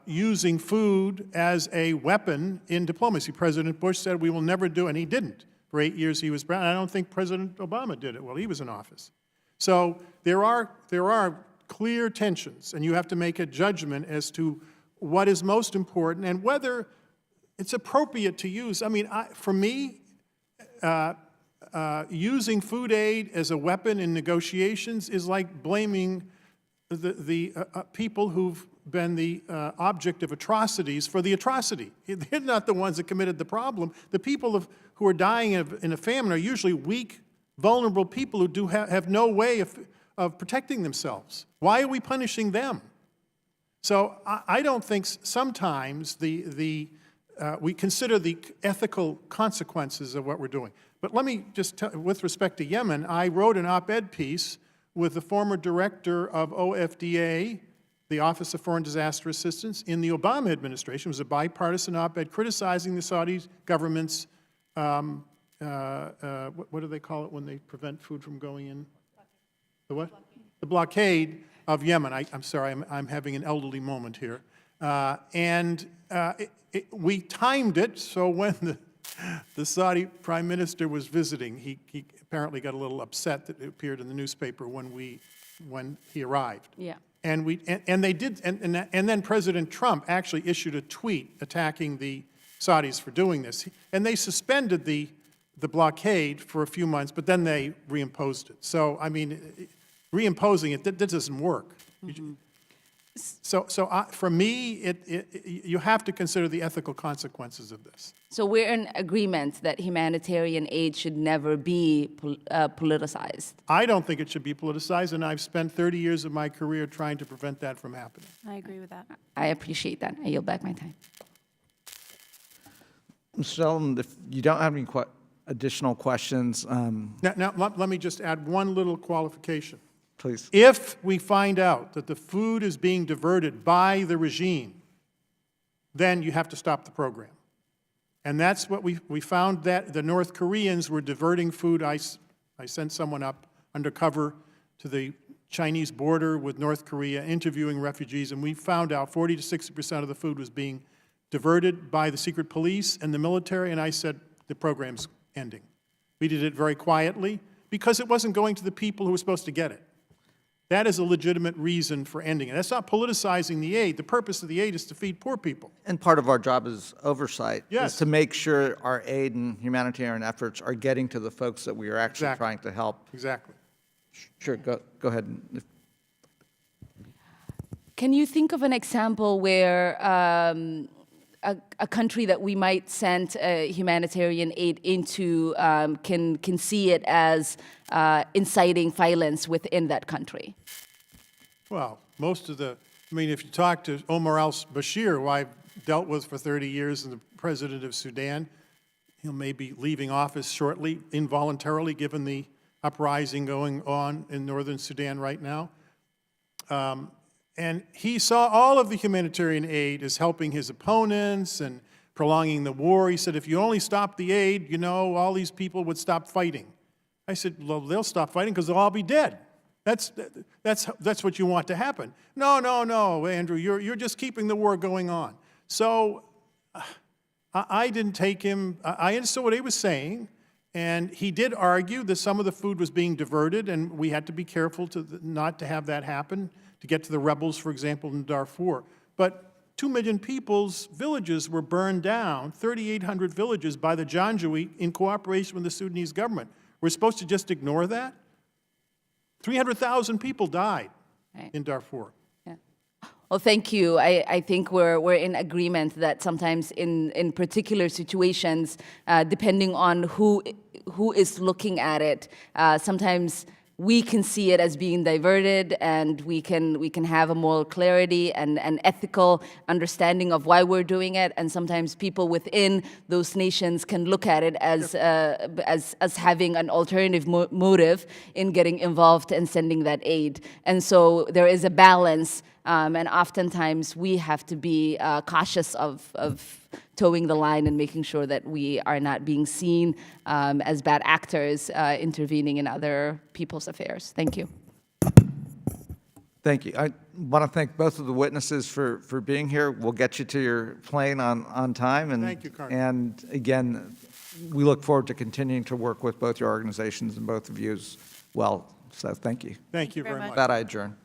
using food as a weapon in diplomacy. President Bush said we will never do, and he didn't. For 8 years he was president. I don't think President Obama did it while he was in office. So there are clear tensions, and you have to make a judgment as to what is most important and whether it's appropriate to use. I mean, for me, using food aid as a weapon in negotiations is like blaming the people who've been the object of atrocities for the atrocity. They're not the ones that committed the problem. The people who are dying in a famine are usually weak, vulnerable people who have no way of protecting themselves. Why are we punishing them? So I don't think sometimes we consider the ethical consequences of what we're doing. But let me just tell, with respect to Yemen, I wrote an op-ed piece with the former director of OFDA, the Office of Foreign Disaster Assistance, in the Obama administration. It was a bipartisan op-ed criticizing the Saudi government's, what do they call it when they prevent food from going in? The what? The blockade of Yemen. I'm sorry, I'm having an elderly moment here. We timed it so when the Saudi prime minister was visiting, he apparently got a little upset that it appeared in the newspaper when he arrived. Yeah. And then President Trump actually issued a tweet attacking the Saudis for doing this. And they suspended the blockade for a few months, but then they reimposed it. So, I mean, reimposing it, that doesn't work. Mm-hmm. For me, you have to consider the ethical consequences of this. So we're in agreement that humanitarian aid should never be politicized. I don't think it should be politicized, and I've spent 30 years of my career trying to prevent that from happening. I agree with that. I appreciate that. I yield back my time. Mr. Zeldin, if you don't have any additional questions, Now, let me just add one little qualification. please. If we find out that the food is being diverted by the regime, then you have to stop the program. And that's what we found, that the North Koreans were diverting food. I sent someone up undercover to the Chinese border with North Korea, interviewing refugees, and we found out 40 to 60% of the food was being diverted by the secret police and the military, and I said, the program's ending. We did it very quietly because it wasn't going to the people who were supposed to get it. That is a legitimate reason for ending it. That's not politicizing the aid. The purpose of the aid is to feed poor people. And part of our job is oversight, Yes. is to make sure our aid and humanitarian efforts are getting to the folks that we are actually Exactly. trying to help. Exactly. Sure, go ahead. Can you think of an example where a country that we might send humanitarian aid into can see it as inciting violence within that country? Well, if you talk to Omar al-Bashir, who I've dealt with for 30 years, and the president of Sudan, he'll maybe leaving office shortly, involuntarily, given the uprising going on in northern Sudan right now. And he saw all of the humanitarian aid as helping his opponents and prolonging the war. He said, if you only stop the aid, all these people would stop fighting. I said, well, they'll stop fighting because they'll all be dead. That's what you want to happen. No, Andrew, you're just keeping the war going on. So I didn't take him. I understood what he was saying, and he did argue that some of the food was being diverted, and we had to be careful not to have that happen, to get to the rebels, for example, in Darfur. But 2 million people's villages were burned down, 3,800 villages by the Janjaweed in cooperation with the Sudanese government. We're supposed to just ignore that? 300,000 people died in Darfur. Yeah. Well, thank you. I think we're in agreement that sometimes in particular situations, depending on who is looking at it, sometimes we can see it as being diverted, and we can have a moral clarity and an ethical understanding of why we're doing it. And sometimes people within those nations can look at it as having an alternative motive in getting involved and sending that aid. And so there is a balance And oftentimes, we have to be cautious of towing the line and making sure that we are not being seen as bad actors intervening in other people's affairs. Thank you. Thank you. I want to thank both of the witnesses for being here. We'll get you to your plane on time. And, Thank you, Carter. And again, we look forward to continuing to work with both your organizations and both of you as well. So thank you. Thank you very much. With that, I adjourn.